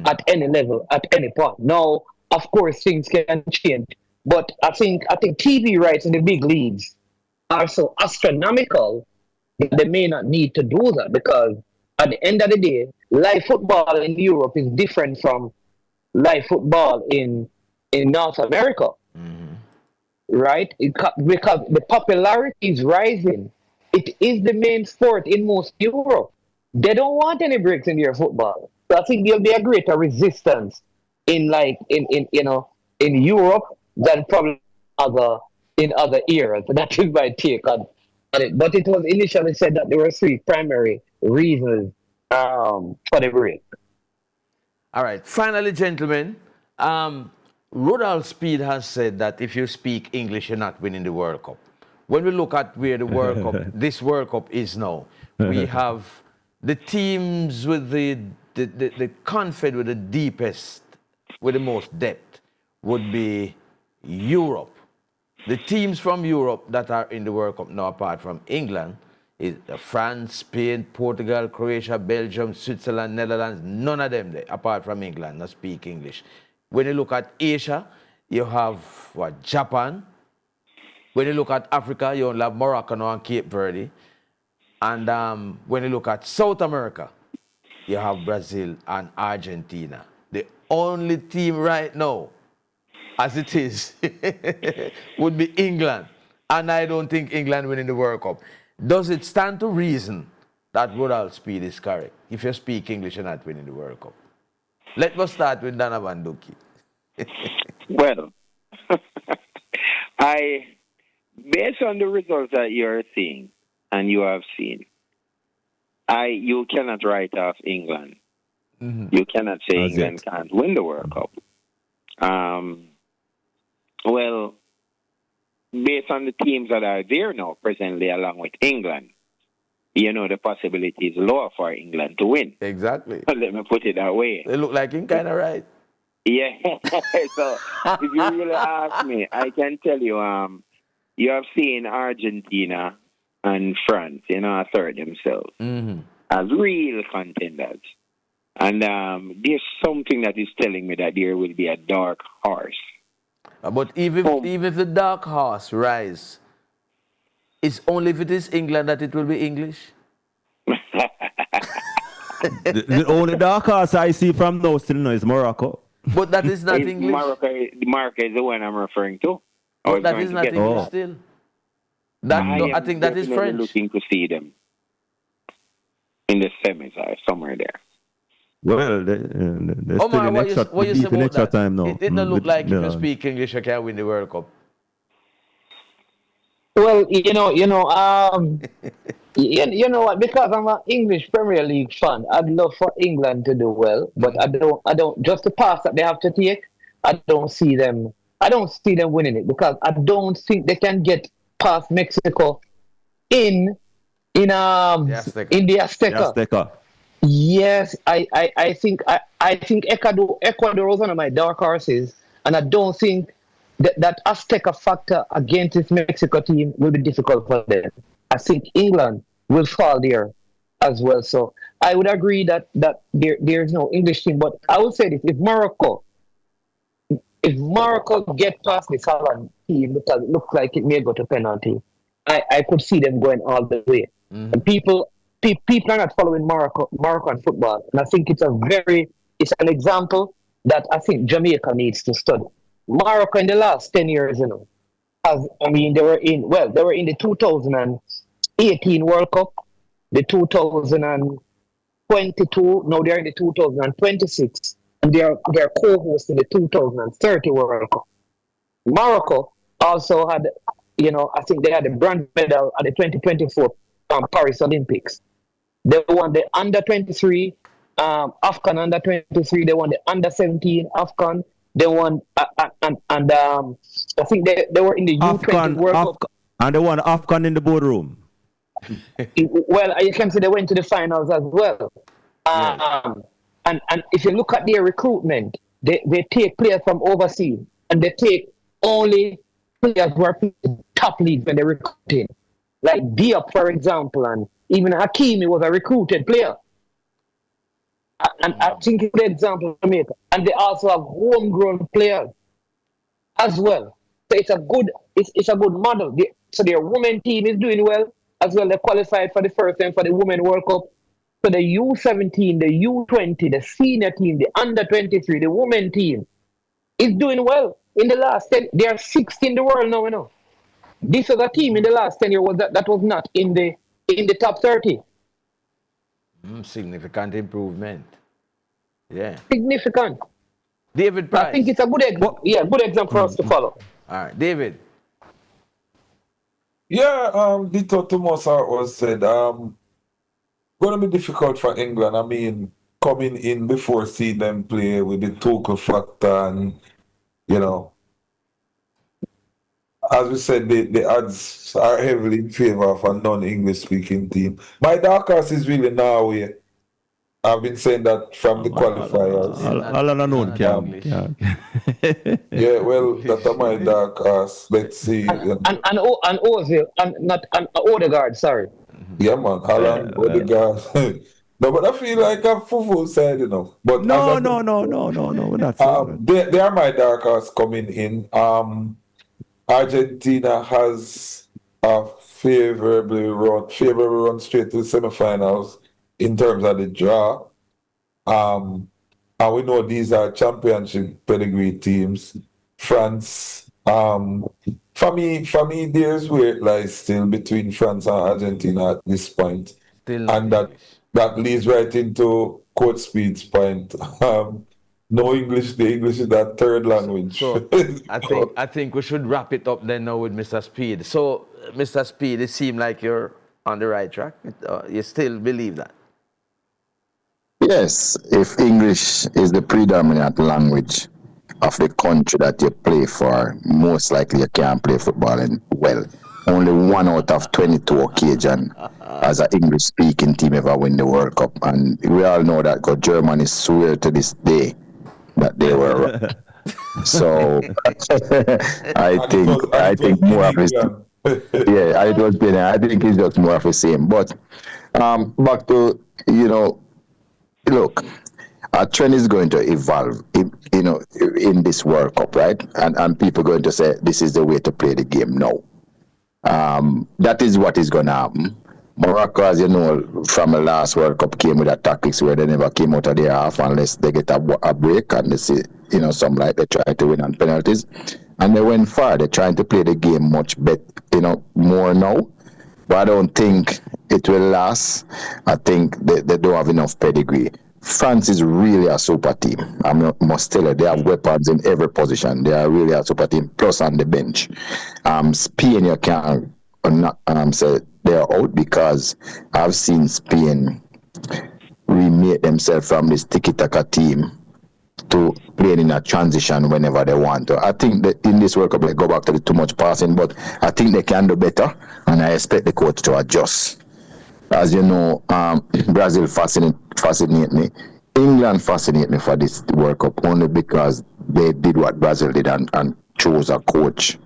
at any level, at any point. Now, of course, things can change. But I think TV rights in the big leagues are so astronomical that they may not need to do that because at the end of the day, live football in Europe is different from live football in North America. Right? Because the popularity is rising. It is the main sport in most Europe. They don't want any breaks in their football. So I think there'll be a greater resistance in Europe than probably in other areas. So that is my take on it. But it was initially said that there were 3 primary reasons for the break. All right. Finally, gentlemen, Rudolph Speed has said that if you speak English, you're not winning the World Cup. When we look at where the World Cup, this World Cup is now, we have the teams with the confed with the deepest, with the most depth, would be Europe. The teams from Europe that are in the World Cup now, apart from England, is France, Spain, Portugal, Croatia, Belgium, Switzerland, Netherlands. None of them there, apart from England, not speak English. When you look at Asia, you have what, Japan. When you look at Africa, you only have Morocco now and Cape Verde. And when you look at South America, you have Brazil and Argentina. The only team right now, as it is, would be England. And I don't think England winning the World Cup. Does it stand to reason that Woodall Speed is correct if you speak English and not winning the World Cup? Let us start with Donovan Duki. Well, based on the results that you're seeing and you have seen, you cannot write off England. Mm-hmm. You cannot say England can't win the World Cup. Well, based on the teams that are there now presently along with England, you know, the possibility is lower for England to win. Exactly. Let me put it that way. They look like him kind of right. Yeah. So if you really ask me, I can tell you, you have seen Argentina and France, you know, assert themselves as real contenders. And there's something that is telling me that there will be a dark horse. But even if the dark horse rise, it's only if it is England that it will be English. The only dark horse I see from now still now is Morocco. But that is not English. Morocco is the one I'm referring to. But that is not English still. I think that is French. Looking to see them in the semis or somewhere there. Well, there's Omar, what you say about extra that? time now. It doesn't look like if you speak English, you can win the World Cup. Well, you know what? Because I'm an English Premier League fan, I'd love for England to do well, but I don't. Just the pass that they have to take, I don't see them winning it because I don't think they can get past Mexico in the Azteca. Yes, I think Ecuador was one of my dark horses, and I don't think that Azteca factor against this Mexico team will be difficult for them. I think England will fall there as well. So I would agree that there's no English team, but I would say this: if Morocco get past this Holland team, because it looks like it may go to penalty, I could see them going all the way. And people are not following Moroccan football, and I think it's an example that I think Jamaica needs to study. Morocco in the last 10 years, they were in the 2018 World Cup, the 2022, now they're in the 2026, and they're co-hosting the 2030 World Cup. Morocco also had, I think they had the bronze medal at the 2024 Paris Olympics. They won the under-23 AFCON under-23. They won the under-17 AFCON. They won, I think they were in the U20 World Cup. And they won AFCON in the boardroom. Well, you can see they went to the finals as well. And if you look at their recruitment, they take players from overseas, and they take only players who are top leagues when they're recruiting. Like Diop, for example, and even Hakimi was a recruited player. And I think it's an example to make. And they also have homegrown players as well. So it's a good model. So their women team is doing well as well. They qualified for the first time for the Women World Cup. So the U17, the U20, the senior team, the under-23, the women team is doing well. In the last 10, they are 6th in the world now. This other team in the last 10 years that was not in the top 30. Significant improvement. Yeah. Significant. David Price. I think it's a good example for us to follow. All right, David. Yeah, Dito Tomosa was said, going to be difficult for England. I mean, coming in before seeing them play with the Tuchel factor and, as we said, the odds are heavily in favor of a non-English speaking team. My dark horse is really Norway. I've been saying that from the qualifiers. Yeah, well, that's my dark horse. Let's see. And Ozil, and Odegaard, sorry. Yeah, man. Haaland, Odegaard. No, but I feel like I'm full side, you know. But No, as I no, said, no, no, no, no. We're not saying that. they are my dark horse coming in. Argentina has a favorable run straight to the semifinals in terms of the draw. And we know these are championship pedigree teams. France, for me, there's where it lies still between France and Argentina at this point. And that leads right into Coach Speed's point. No English, the English is that third language. So I think we should wrap it up then now with Mr. Speed. So, Mr. Speed, it seems like you're on the right track. You still believe that? Yes, if English is the predominant language of the country that you play for, most likely you can't play football well. Only 1 out of 22 occasions as an English-speaking team ever win the World Cup, and we all know that because Germany swear to this day that they were. So I think more of it. Yeah, it was been. I think it's just more of the same. But back to look, our trend is going to evolve. In this World Cup, right? And people are going to say this is the way to play the game now. That is what is going to happen. Morocco, as you know, from the last World Cup came with a tactics where they never came out of their half unless they get a break and they see, some like they try to win on penalties. And they went far. They're trying to play the game much better, more now. But I don't think it will last. I think they don't have enough pedigree. France is really a super team. I must tell you, they have weapons in every position. They are really a super team, plus on the bench. Spain, you can't say they're out because I've seen Spain remake themselves from this tiki-taka team to playing in a transition whenever they want to. I think that in this World Cup, they go back to the too much passing, but I think they can do better, and I expect the coach to adjust. As you know, Brazil fascinate me. England fascinate me for this World Cup only because they did what Brazil did and chose a coach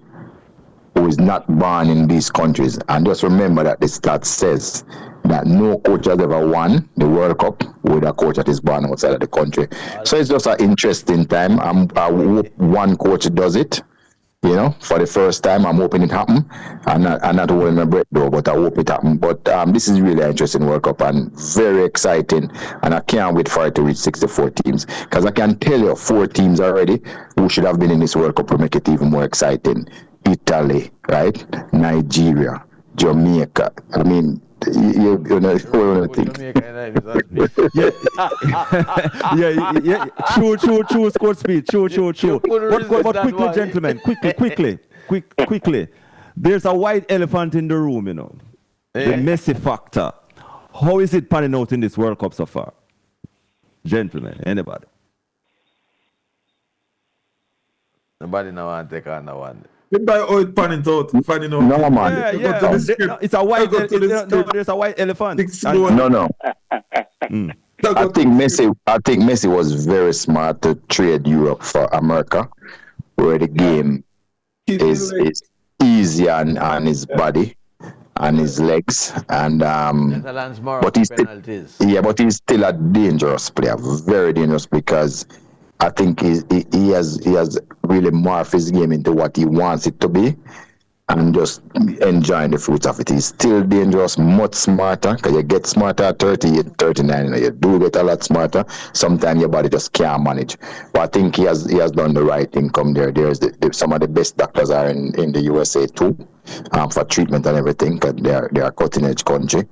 who is not born in these countries. And just remember that the stat says that no coach has ever won the World Cup with a coach that is born outside of the country. So it's just an interesting time. I hope one coach does it. For the first time, I'm hoping it happen. I'm not holding my breath though, but I hope it happen. But this is really an interesting World Cup and very exciting. And I can't wait for it to reach 64 teams. Because I can tell you 4 teams already who should have been in this World Cup to make it even more exciting. Italy, right? Nigeria, Jamaica. I mean, you know what I think. Yeah. True. Score speed. True. But quickly, gentlemen, quickly. There's a white elephant in the room, the Messi factor. How is it panning out in this World Cup so far, gentlemen? Anybody? Nobody now want to take on that one. By how it panning out, finding out. No, man. Yeah. It's a white. There's a white elephant. No. I think Messi was very smart to trade Europe for America, where the game is easy on his body and his legs, and but he's still a dangerous player, very dangerous, because I think he has really morphed his game into what he wants it to be, and just enjoying the fruits of it. He's still dangerous, much smarter, because you get smarter at 30, 39, you do get a lot smarter. Sometimes your body just can't manage. But I think he has done the right thing. Come there. There's some of the best doctors are in the USA too, for treatment and everything, because they are a cutting edge country.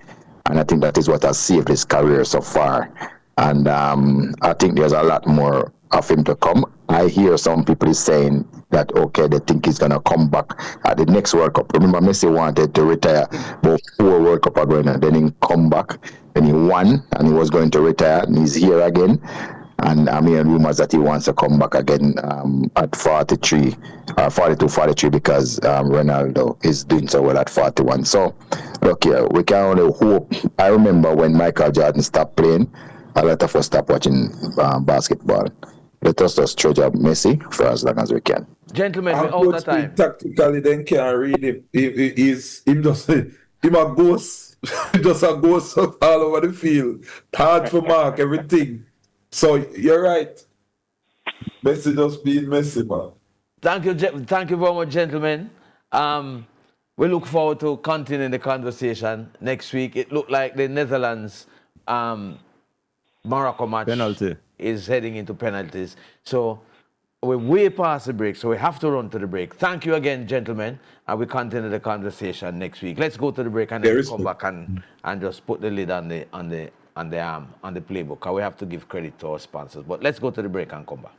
And I think that is what has saved his career so far. And I think there's a lot more of him to come. I hear some people saying that, okay, they think he's going to come back at the next World Cup. Remember, Messi wanted to retire about 4 World Cup ago, and then he come back, and he won, and he was going to retire, and he's here again. And I'm hearing rumors that he wants to come back again at 42, 43, because Ronaldo is doing so well at 41. So, look here, we can only hope. I remember when Michael Jordan stopped playing, a lot of us stopped watching basketball. Let us just treasure Messi for as long as we can. Gentlemen, all the time. Tactically, then can't read him. Him just Him a ghost. Just a ghost all over the field. Hard for mark, everything. So you're right. Messi just being Messi, man. Thank you very much, gentlemen. We look forward to continuing the conversation next week. It looked like the Netherlands Morocco match is heading into penalties. So we're way past the break, so we have to run to the break. Thank you again, gentlemen, and we continue the conversation next week. Let's go to the break and then come back and just put the lid on the playbook. And we have to give credit to our sponsors. But let's go to the break and come back.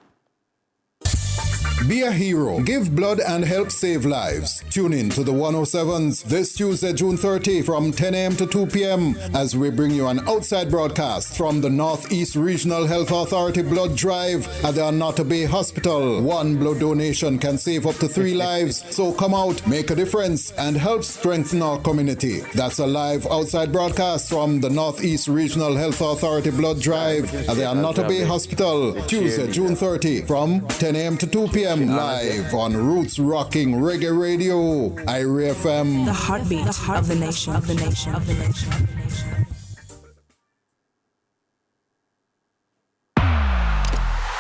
Be a hero. Give blood and help save lives. Tune in to the 107s this Tuesday, June 30 from 10 a.m. to 2 p.m. as we bring you an outside broadcast from the Northeast Regional Health Authority Blood Drive at the Anata Bay Hospital. One blood donation can save up to 3 lives. So come out, make a difference, and help strengthen our community. That's a live outside broadcast from the Northeast Regional Health Authority Blood Drive at the Anata Bay Hospital. Tuesday, June 30 from 10 a.m. to 2 p.m. live on Roots Rocking Reggae Radio, IRIE FM. The heartbeat of the nation, of the nation, of the nation, of the nation.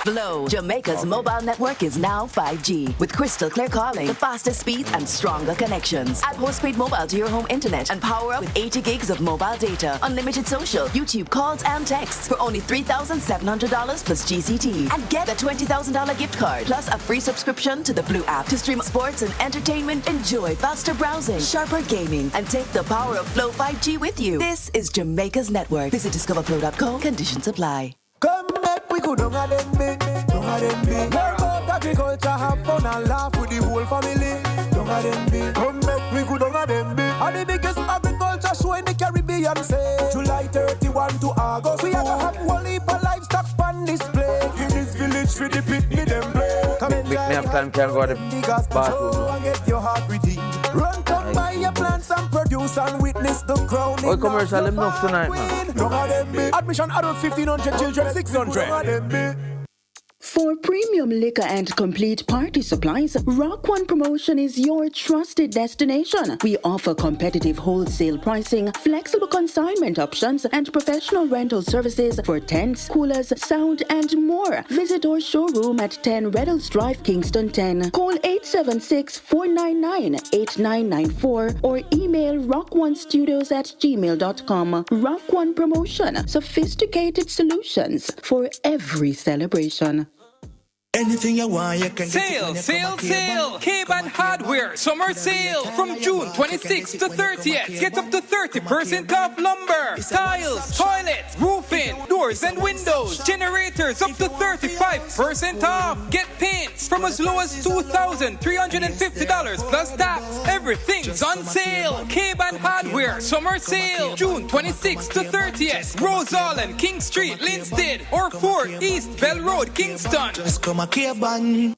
Glow, Jamaica's mobile network is now 5G with crystal clear calling, the fastest speeds and stronger connections. Add postpaid mobile to your home internet and power up with 80 gigs of mobile data, unlimited social, YouTube calls and texts for only $3,700 plus GCT. And get a $20,000 gift card plus a free subscription to the Blue app to stream sports and entertainment. Enjoy faster browsing, sharper gaming, and take the power of Flow 5G with you. This is Jamaica's network. Visit discoverflow.com. Conditions apply. Come back, we could don't have them be. Learn about agriculture, have fun and laugh with the whole family. Don't have them be. Come back, we could don't have them be. And the biggest agriculture show in the Caribbean, say July 31 to August. We are gonna have one heap of livestock on display. In this village, with the picnic them play. Come and have time, can go to the bathroom and get your heart redeemed. Run come by your plants and produce and witness the crown. Oh, commercial enough tonight, man. Don't have them be. Admission adult 1,500, children 600. For premium liquor and complete party supplies, Rock One Promotion is your trusted destination. We offer competitive wholesale pricing, flexible consignment options, and professional rental services for tents, coolers, sound, and more. Visit our showroom at 10 Reddles Drive, Kingston 10. Call 876-499-8994 or email rockonestudios@gmail.com. Rock One Promotion, sophisticated solutions for every celebration. Anything you want, you can Sale! K-Band Hardware Summer Sale from June 26th to 30th. Get up to 30% off lumber, tiles, toilets, roofing, doors and windows, generators up to 35% off. Get paints from as low as $2,350 plus tax. Everything's on sale. K-Band Hardware Summer Sale June 26th to 30th. Rose Hall and King Street, Linstead, or 4 East Bell Road, Kingston. Just come a K-Band.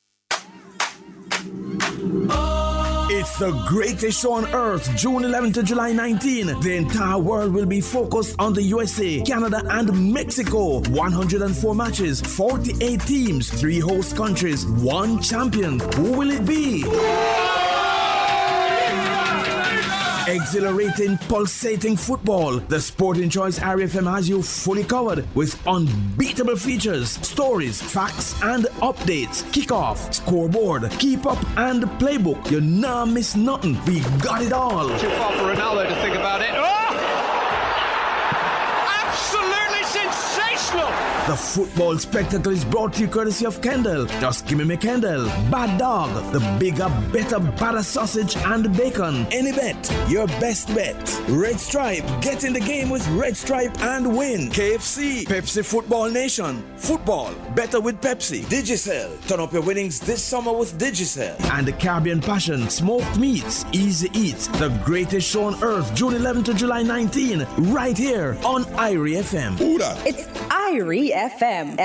It's the greatest show on earth, June 11 to July 19. The entire world will be focused on the USA, Canada, and Mexico. 104 matches, 48 teams, 3 host countries, 1 champion. Who will it be? Exhilarating, pulsating football. The Sporting Choice IRIE FM has you fully covered with unbeatable features, stories, facts, and updates. Kickoff, scoreboard, keep up, and playbook. You nah miss nothing. We got it all. Too far for Ronaldo to think about it. Oh! Absolutely sensational! The football spectacle is brought to you courtesy of Kendall. Just give me Kendall. Bad Dog, the bigger, better, badder sausage and bacon. Any bet, your best bet. Red Stripe, get in the game with Red Stripe and win. KFC, Pepsi Football Nation. Football, better with Pepsi. Digicel, turn up your winnings this summer with Digicel. And the Caribbean Passion, smoked meats, easy eats. The greatest show on earth, June 11 to July 19. Right here on IRIE FM. It's IRIE FM.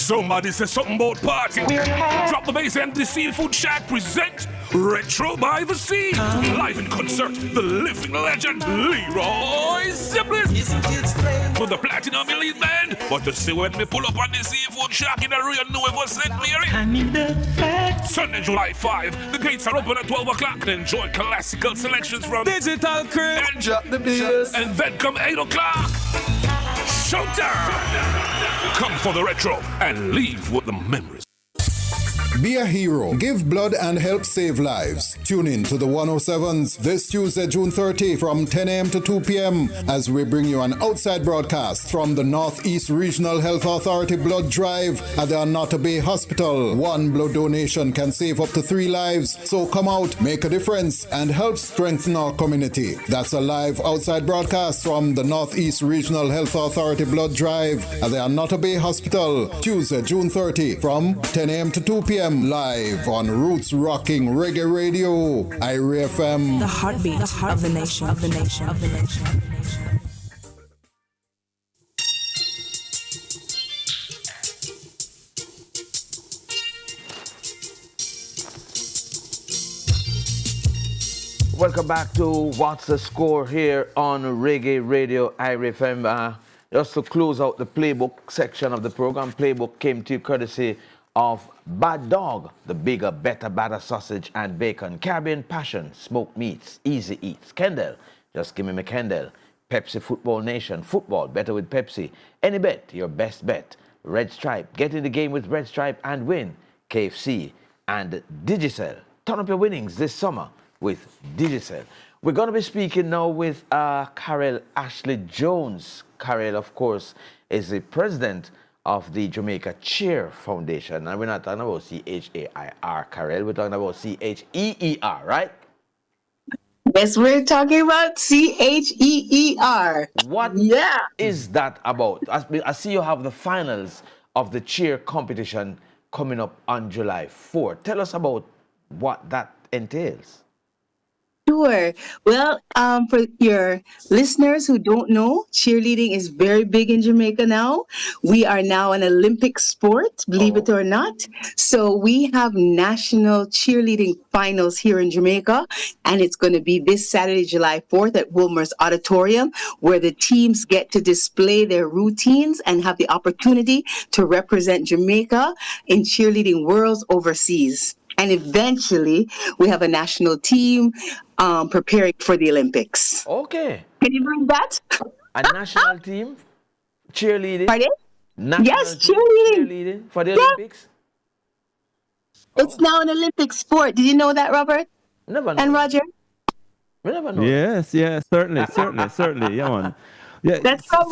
Somebody say something about party. Drop the bass and the Seafood Shack present Retro by the Sea. Live in concert, the living legend Leroy Simplis. For the Platinum Elite Band. But to see when me pull up on the Seafood Shack in the real Nuevo St. Mary. Sunday, July 5. The gates are open at 12 o'clock. Enjoy classical selections from Digital Chris. And drop the bass. And then come 8 o'clock. Showtime! Come for the retro and leave with the memories. Be a hero. Give blood and help save lives. Tune in to the 107s this Tuesday, June 30 from 10 a.m. to 2 p.m. as we bring you an outside broadcast from the Northeast Regional Health Authority Blood Drive at the Anata Bay Hospital. One blood donation can save up to 3 lives. So come out, make a difference, and help strengthen our community. That's a live outside broadcast from the Northeast Regional Health Authority Blood Drive at the Anata Bay Hospital. Tuesday, June 30 from 10 a.m. to 2 p.m. live on Roots Rocking Reggae Radio, IRA FM. The heartbeat of the nation, of the nation, of the nation, of the nation. Welcome back to What's the Score here on Reggae Radio, IRA FM. Just to close out the playbook section of the program, playbook came to you courtesy of Bad Dog, the bigger, better, badder sausage and bacon. Caribbean Passion, smoked meats, easy eats. Kendall, just give me my Kendall. Pepsi Football Nation, football, better with Pepsi. Any bet, your best bet. Red Stripe, get in the game with Red Stripe and win. KFC and Digicel. Turn up your winnings this summer with Digicel. We're going to be speaking now with Carol Ashley Jones. Carol, of course, is the president of the Jamaica Cheer Foundation. And we're not talking about C-H-A-I-R, Carol. We're talking about C-H-E-E-R, right? Yes, we're talking about C-H-E-E-R. What is that about? I see you have the finals of the cheer competition coming up on July 4th. Tell us about what that entails. Sure. Well, for your listeners who don't know, cheerleading is very big in Jamaica now. We are now an Olympic sport, believe it or not. So we have national cheerleading finals here in Jamaica, and it's going to be this Saturday, July 4th at Wilmer's Auditorium, where the teams get to display their routines and have the opportunity to represent Jamaica in cheerleading worlds overseas. And eventually, we have a national team preparing for the Olympics. Okay. Can you believe that? A national team? Cheerleading? Pardon? Yes, cheerleading for the Olympics? It's now an Olympic sport. Did you know that, Robert? Never know. And Roger? We never know. Yes, certainly. Yeah, man. Yeah, that's how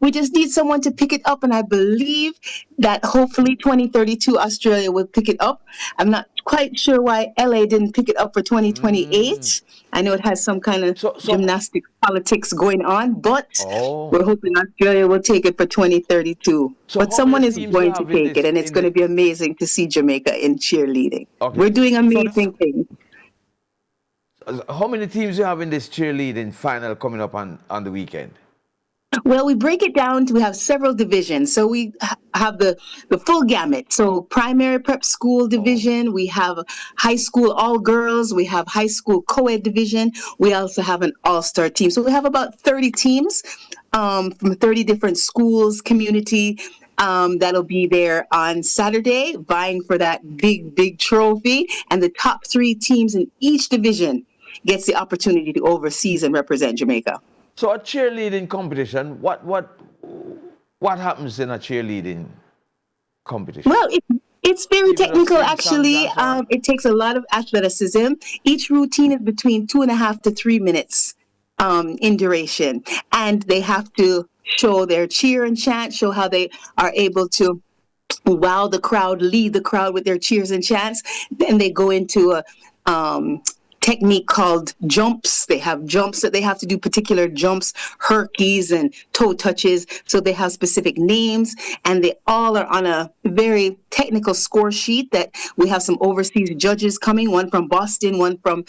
we just need someone to pick it up, and I believe that hopefully 2032 Australia will pick it up. I'm not quite sure why LA didn't pick it up for 2028. I know it has some kind of gymnastic politics going on, but we're hoping Australia will take it for 2032. But someone is going to take it, and it's going to be amazing to see Jamaica in cheerleading. Okay. We're doing amazing things. How many teams do you have in this cheerleading final coming up on the weekend? Well, we break it down we have several divisions. So we have the full gamut. So primary prep school division, we have high school all girls, we have high school co-ed division. We also have an all-star team. So we have about 30 teams from 30 different schools, community, that'll be there on Saturday, vying for that big trophy. And the top 3 teams in each division gets the opportunity to overseas and represent Jamaica. So a cheerleading competition, what happens in a cheerleading competition? Well, it's very technical, actually. It takes a lot of athleticism. Each routine is between 2.5 to 3 minutes in duration. And they have to show their cheer and chant, show how they are able to wow the crowd, lead the crowd with their cheers and chants. Then they go into a technique called jumps. They have jumps that they have to do, particular jumps, herkies and toe touches. So they have specific names, and they all are on a very technical score sheet that we have some overseas judges coming, one from Boston, one from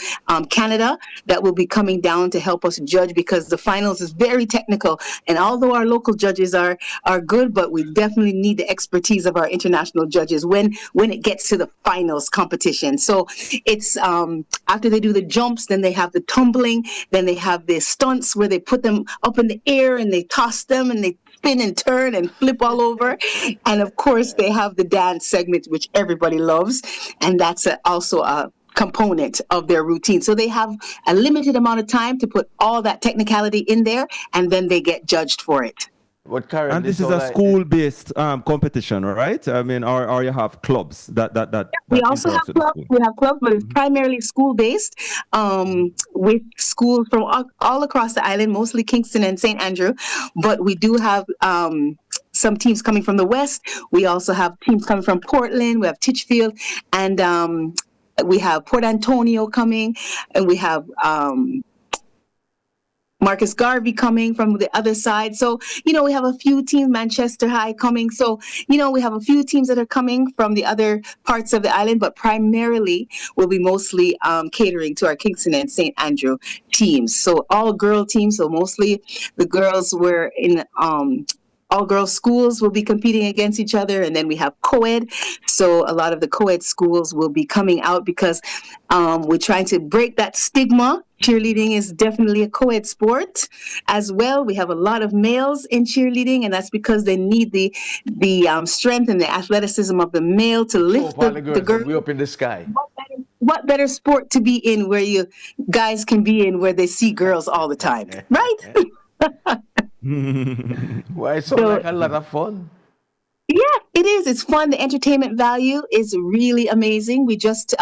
Canada, that will be coming down to help us judge, because the finals is very technical. And although our local judges are good, but we definitely need the expertise of our international judges when it gets to the finals competition. So it's after they do the jumps, then they have the tumbling, then they have the stunts where they put them up in the air and they toss them and they spin and turn and flip all over. And of course, they have the dance segment, which everybody loves. And that's also a component of their routine. So they have a limited amount of time to put all that technicality in there, and then they get judged for it. What Karen, and this is a school-based competition, right? I mean, or you have clubs that we also have clubs. We have clubs, but it's primarily school-based, with schools from all across the island, mostly Kingston and St. Andrew. But we do have some teams coming from the west. We also have teams coming from Portland. We have Titchfield, and we have Port Antonio coming, and we have Marcus Garvey coming from the other side. So, we have a few teams, Manchester High coming. So, we have a few teams that are coming from the other parts of the island, but primarily we'll be mostly catering to our Kingston and St. Andrew teams. So all girl teams. So mostly the girls were in all girls schools will be competing against each other. And then we have co-ed. So a lot of the co-ed schools will be coming out because we're trying to break that stigma. Cheerleading is definitely a co-ed sport as well. We have a lot of males in cheerleading, and that's because they need the strength and the athleticism of the male to lift the girl. Way up in the sky. What better sport to be in where you guys can be in where they see girls all the time, right? Well, it sounds like a lot of fun. Yeah, it is. It's fun. The entertainment value is really amazing. We just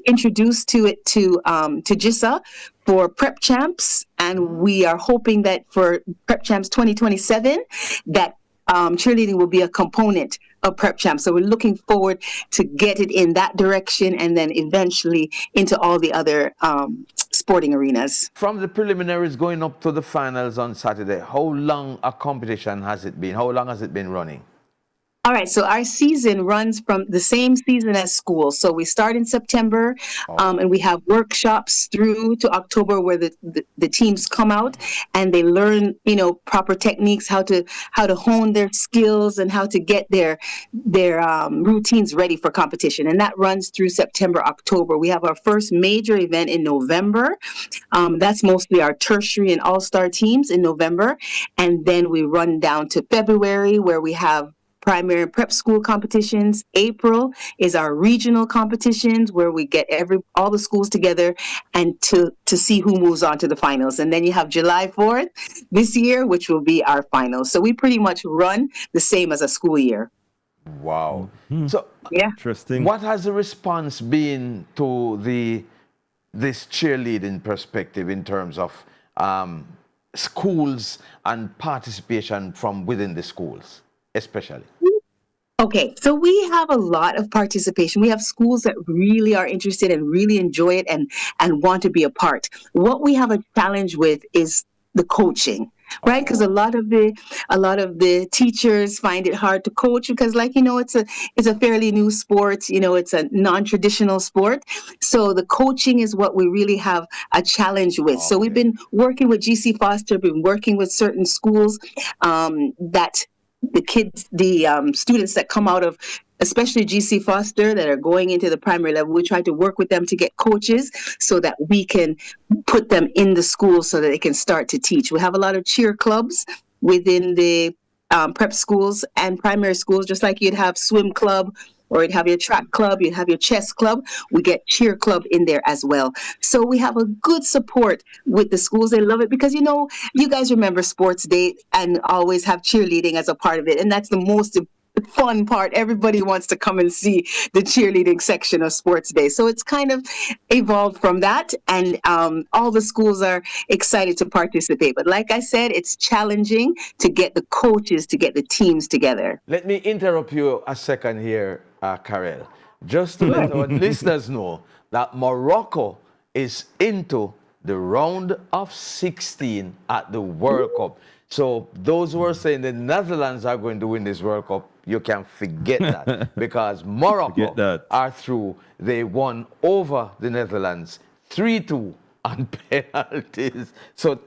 introduced to GISA for Prep Champs, and we are hoping that for Prep Champs 2027 that cheerleading will be a component of Prep Champs. So we're looking forward to get it in that direction, and then eventually into all the other sporting arenas. From the preliminaries going up to the finals on Saturday, how long a competition has it been? How long has it been running? All right, so our season runs from the same season as school. So we start in September, and we have workshops through to October where the teams come out and they learn, proper techniques, how to hone their skills and how to get their routines ready for competition. And that runs through September, October. We have our first major event in November. That's mostly our tertiary and all-star teams in November. And then we run down to February where we have primary and prep school competitions. April is our regional competitions where we get all the schools together and to see who moves on to the finals. And then you have July 4th this year, which will be our finals. So we pretty much run the same as a school year. Wow. So yeah, interesting. What has the response been to this cheerleading perspective in terms of schools and participation from within the schools, especially? Okay, so we have a lot of participation. We have schools that really are interested and really enjoy it and want to be a part. What we have a challenge with is the coaching, right? Because a lot of the teachers find it hard to coach because, it's a fairly new sport. It's a non-traditional sport. So the coaching is what we really have a challenge with. So we've been working with GC Foster, been working with certain schools that the kids, the students that come out of, especially GC Foster, that are going into the primary level, we try to work with them to get coaches so that we can put them in the school so that they can start to teach. We have a lot of cheer clubs within the prep schools and primary schools, just like you'd have swim club, or you'd have your track club, you'd have your chess club. We get cheer club in there as well. So we have a good support with the schools. They love it because, you guys remember Sports Day and always have cheerleading as a part of it. And that's the most fun part. Everybody wants to come and see the cheerleading section of Sports Day. So it's kind of evolved from that. And all the schools are excited to participate. But like I said, it's challenging to get the coaches, to get the teams together. Let me interrupt you a second here, Karel, just to let our listeners know that Morocco is into the round of 16 at the World Cup. So those who are saying the Netherlands are going to win this World Cup, you can forget that because Morocco are through. They won over the Netherlands 3-2 on penalties. So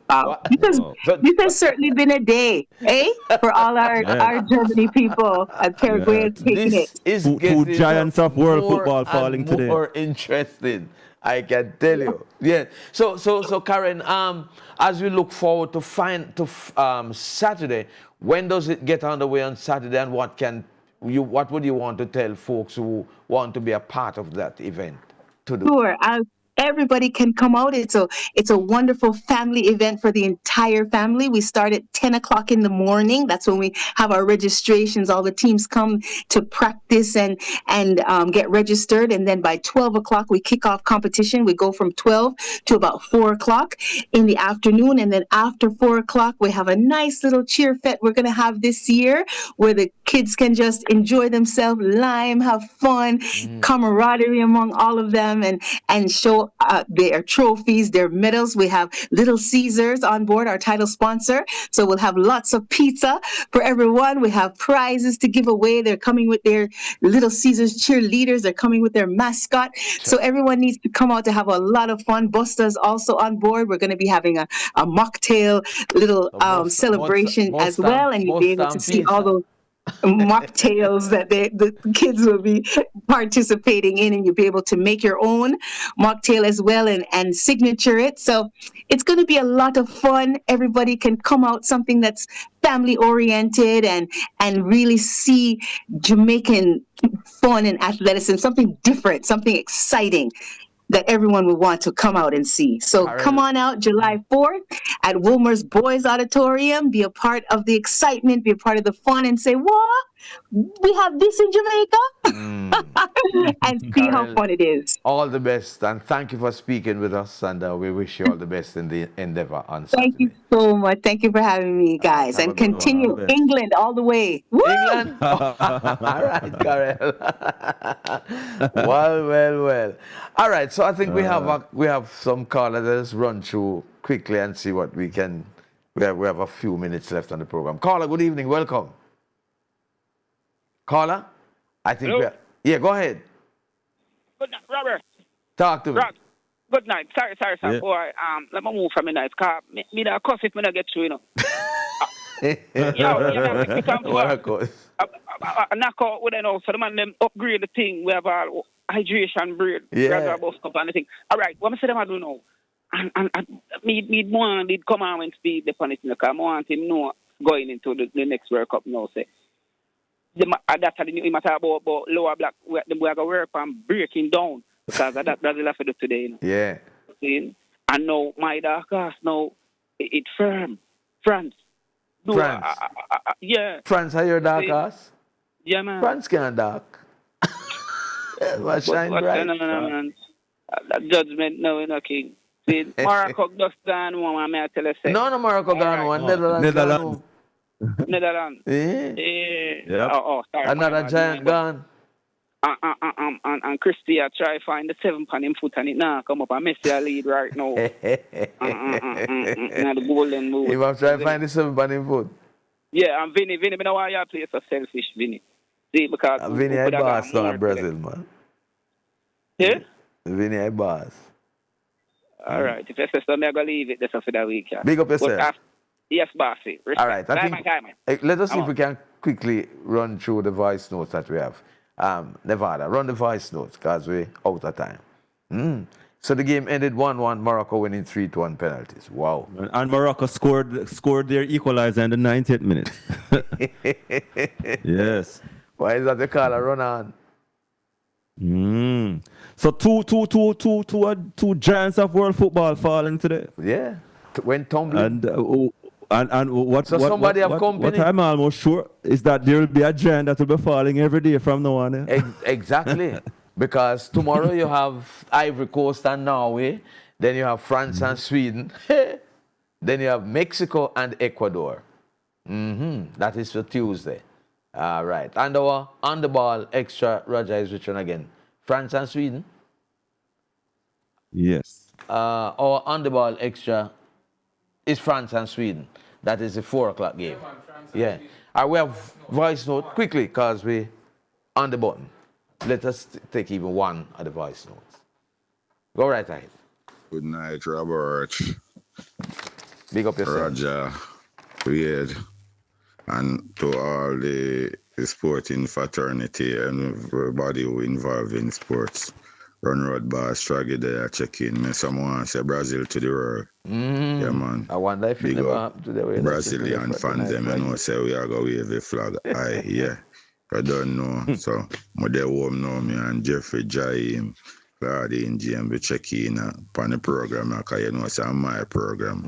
this has certainly been a day, for all our Germany people and Paraguay taking it. Is two giants of world football falling today. More interesting, I can tell you. Yeah. So Karen, as we look forward to Saturday, when does it get underway on Saturday, and what would you want to tell folks who want to be a part of that event to do? Sure. Everybody can come out. It's a wonderful family event for the entire family. We start at 10 o'clock in the morning. That's when we have our registrations. All the teams come to practice and get registered. And then by 12 o'clock, we kick off competition. We go from 12 to about 4 o'clock in the afternoon. And then after 4 o'clock, we have a nice little cheer fete we're going to have this year where the kids can just enjoy themselves, have fun, camaraderie among all of them, and show their trophies, their medals. We have Little Caesars on board, our title sponsor. So we'll have lots of pizza for everyone. We have prizes to give away. They're coming with their Little Caesars cheerleaders. They're coming with their mascot. So everyone needs to come out to have a lot of fun. Busta's also on board. We're going to be having a mocktail little celebration as well. And you'll be able to see all those mocktails that the kids will be participating in, and you'll be able to make your own mocktail as well and signature it. So it's going to be a lot of fun. Everybody can come out, something that's family oriented and really see Jamaican fun and athleticism, something different, something exciting that everyone will want to come out and see. So come on out July 4th at Wilmer's Boys Auditorium, be a part of the excitement, be a part of the fun, and say, what? We have this in Jamaica? And see how fun it is. All the best, and thank you for speaking with us, and we wish you all the best in the endeavor on Saturday. Thank you so much. Thank you for having me, guys. And continue England all the way. Woo! England? All right, Karel. Well. All right, so I think we have some callers. Let's run through quickly and see what we can. We have a few minutes left on the program. Caller, good evening. Welcome. Caller? I think go ahead. Good night, Robert. Talk to me. Good night. Sorry, sir. Boy, let me move from the night. Cause me da cuss if me not get through, you know. What a cuss. Knock out with it now, so the man them upgrade the thing. We have all hydration bread. Yeah. Cup and the thing. All right, what I say them I do now? And me want did come on when speed the punish, because I want him know going into the next World Cup now, say. That's how the matter about lower black. We are going to work on breaking down, because that Brazil have to do today. You know? Yeah. See? And now my dark horse now it's firm. France. No, France. Yeah. France are your dark horse? Yeah, man. France can't dark. What shine bright. No, man. That judgment, no, king. See, Morocco just gone one, may I tell you. No, Morocco gone one. Netherlands. Netherlands. Yeah. Oh, sorry. Another giant gone. And Christie, I try to find the 7 on him foot and it now come up and Messi a lead right now. Now the golden move. He must try to find the 7 on him foot. Yeah, and Vinny, me know why you play so selfish, Vinny. See, because Vinny I boss now in Brazil, man. Yeah? Vinny I boss. All right. If you say so, I'm going to leave it this for that week. Yeah. Big up yourself. Yes, bossy. All right. Let us see if we can quickly run through the voice notes that we have. Nevada, run the voice notes because we're out of time. So the game ended 1-1, Morocco winning 3-2 on penalties. Wow. And Morocco scored their equalizer in the 90th minute. Yes. Why is that the caller? Run on. So two giants of world football falling today. Yeah. Went tumbling. And what I'm almost sure is that there will be a giant that will be falling every day from now on. Exactly. Because tomorrow you have Ivory Coast and Norway, then you have France and Sweden, then you have Mexico and Ecuador. That is for Tuesday. All right. And our on the ball extra, Roger is returning again. France and Sweden. Yes. Our on the ball extra is France and Sweden. That is the 4 o'clock game. Yeah. We have voice note quickly because we on the button. Let us take even one of the voice notes. Go right ahead. Good night, Robert. Big up yourself. Roger, Wade, and to all the sporting fraternity and everybody who involved in sports. Run road bar, Straggy there, check in. Me someone say Brazil to the world. Yeah, man. I wonder if it never happened to the way Brazilian fans, them, you know, say we are going to wave the flag. Aye, yeah. I don't know. So, my day home now, me and Jeffrey Jaim, Claudine James, we check in upon the program, because you know, it's my program.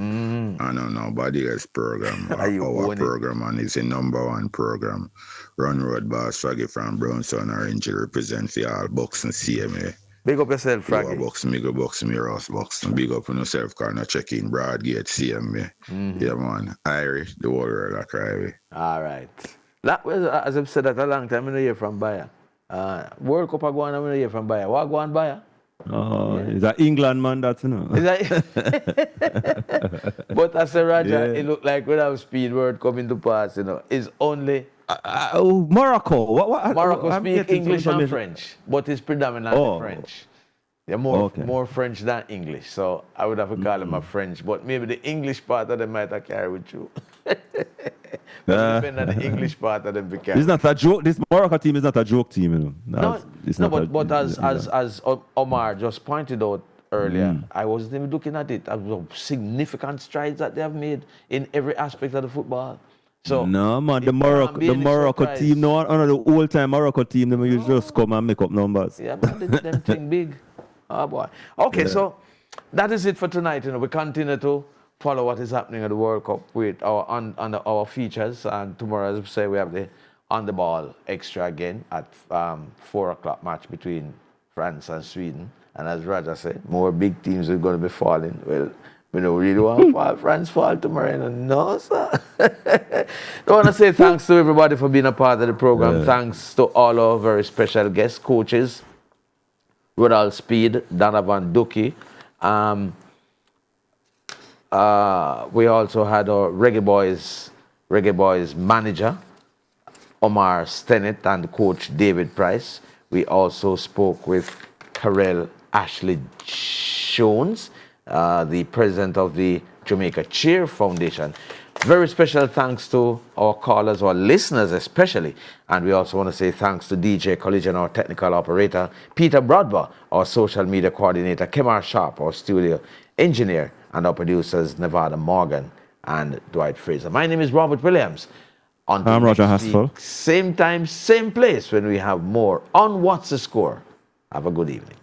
And on nobody else's program. Our program, and it's a #1 program. Run road bar, Straggy from Brownson Orange, represent for all boxing CMA. Big up yourself, Fraggy. Box me, Ross box. Big up on yourself, because I check in Broadgate, CMA. Yeah, man. Irish, the whole world, I cry. All right. That was, as I've said that a long time, I'm hear from Bayer. World Cup I go on, I'm hear from Bayer. What go on, Bayer? Oh, is that England man, that's, you know. But as a Roger, it looked like when I was speed word coming to pass, you know, it's only... Morocco. Morocco speak English and French, but it's predominantly French. They're more French than English, so I would have to call them a French, but maybe the English part of them might have carry with you. But depend on the English part of them be carry. It's not a joke. This Morocco team is not a joke team, you know. But as Omar just pointed out earlier, I wasn't even looking at it. Significant strides that they have made in every aspect of the football. So no man, the Morocco team, no one the old time Morocco team, them used to just come and make up numbers. Yeah, man, them thing big. Oh boy. Okay, so that is it for tonight. You know, we continue to follow what is happening at the World Cup with our features, and tomorrow, as we say, we have the on the ball extra again at 4 o'clock match between France and Sweden. And as Roger said, more big teams are going to be falling. Well, we don't really want France fall tomorrow. No, sir. I want to say thanks to everybody for being a part of the program. Thanks to all our very special guest coaches, Rodal Speed, Donovan Ducky. We also had our Reggae Boys manager, Omar Stennett, and coach David Price. We also spoke with Karel Ashley Jones, the president of the Jamaica Cheer Foundation. Very special thanks to our callers, our listeners especially. And we also want to say thanks to DJ Collision, our technical operator, Peter Broadber, our social media coordinator, Kemar Sharp, our studio engineer, and our producers, Nevada Morgan and Dwight Fraser. My name is Robert Williams. I'm Roger Haspel. Same time, same place when we have more on What's the Score. Have a good evening.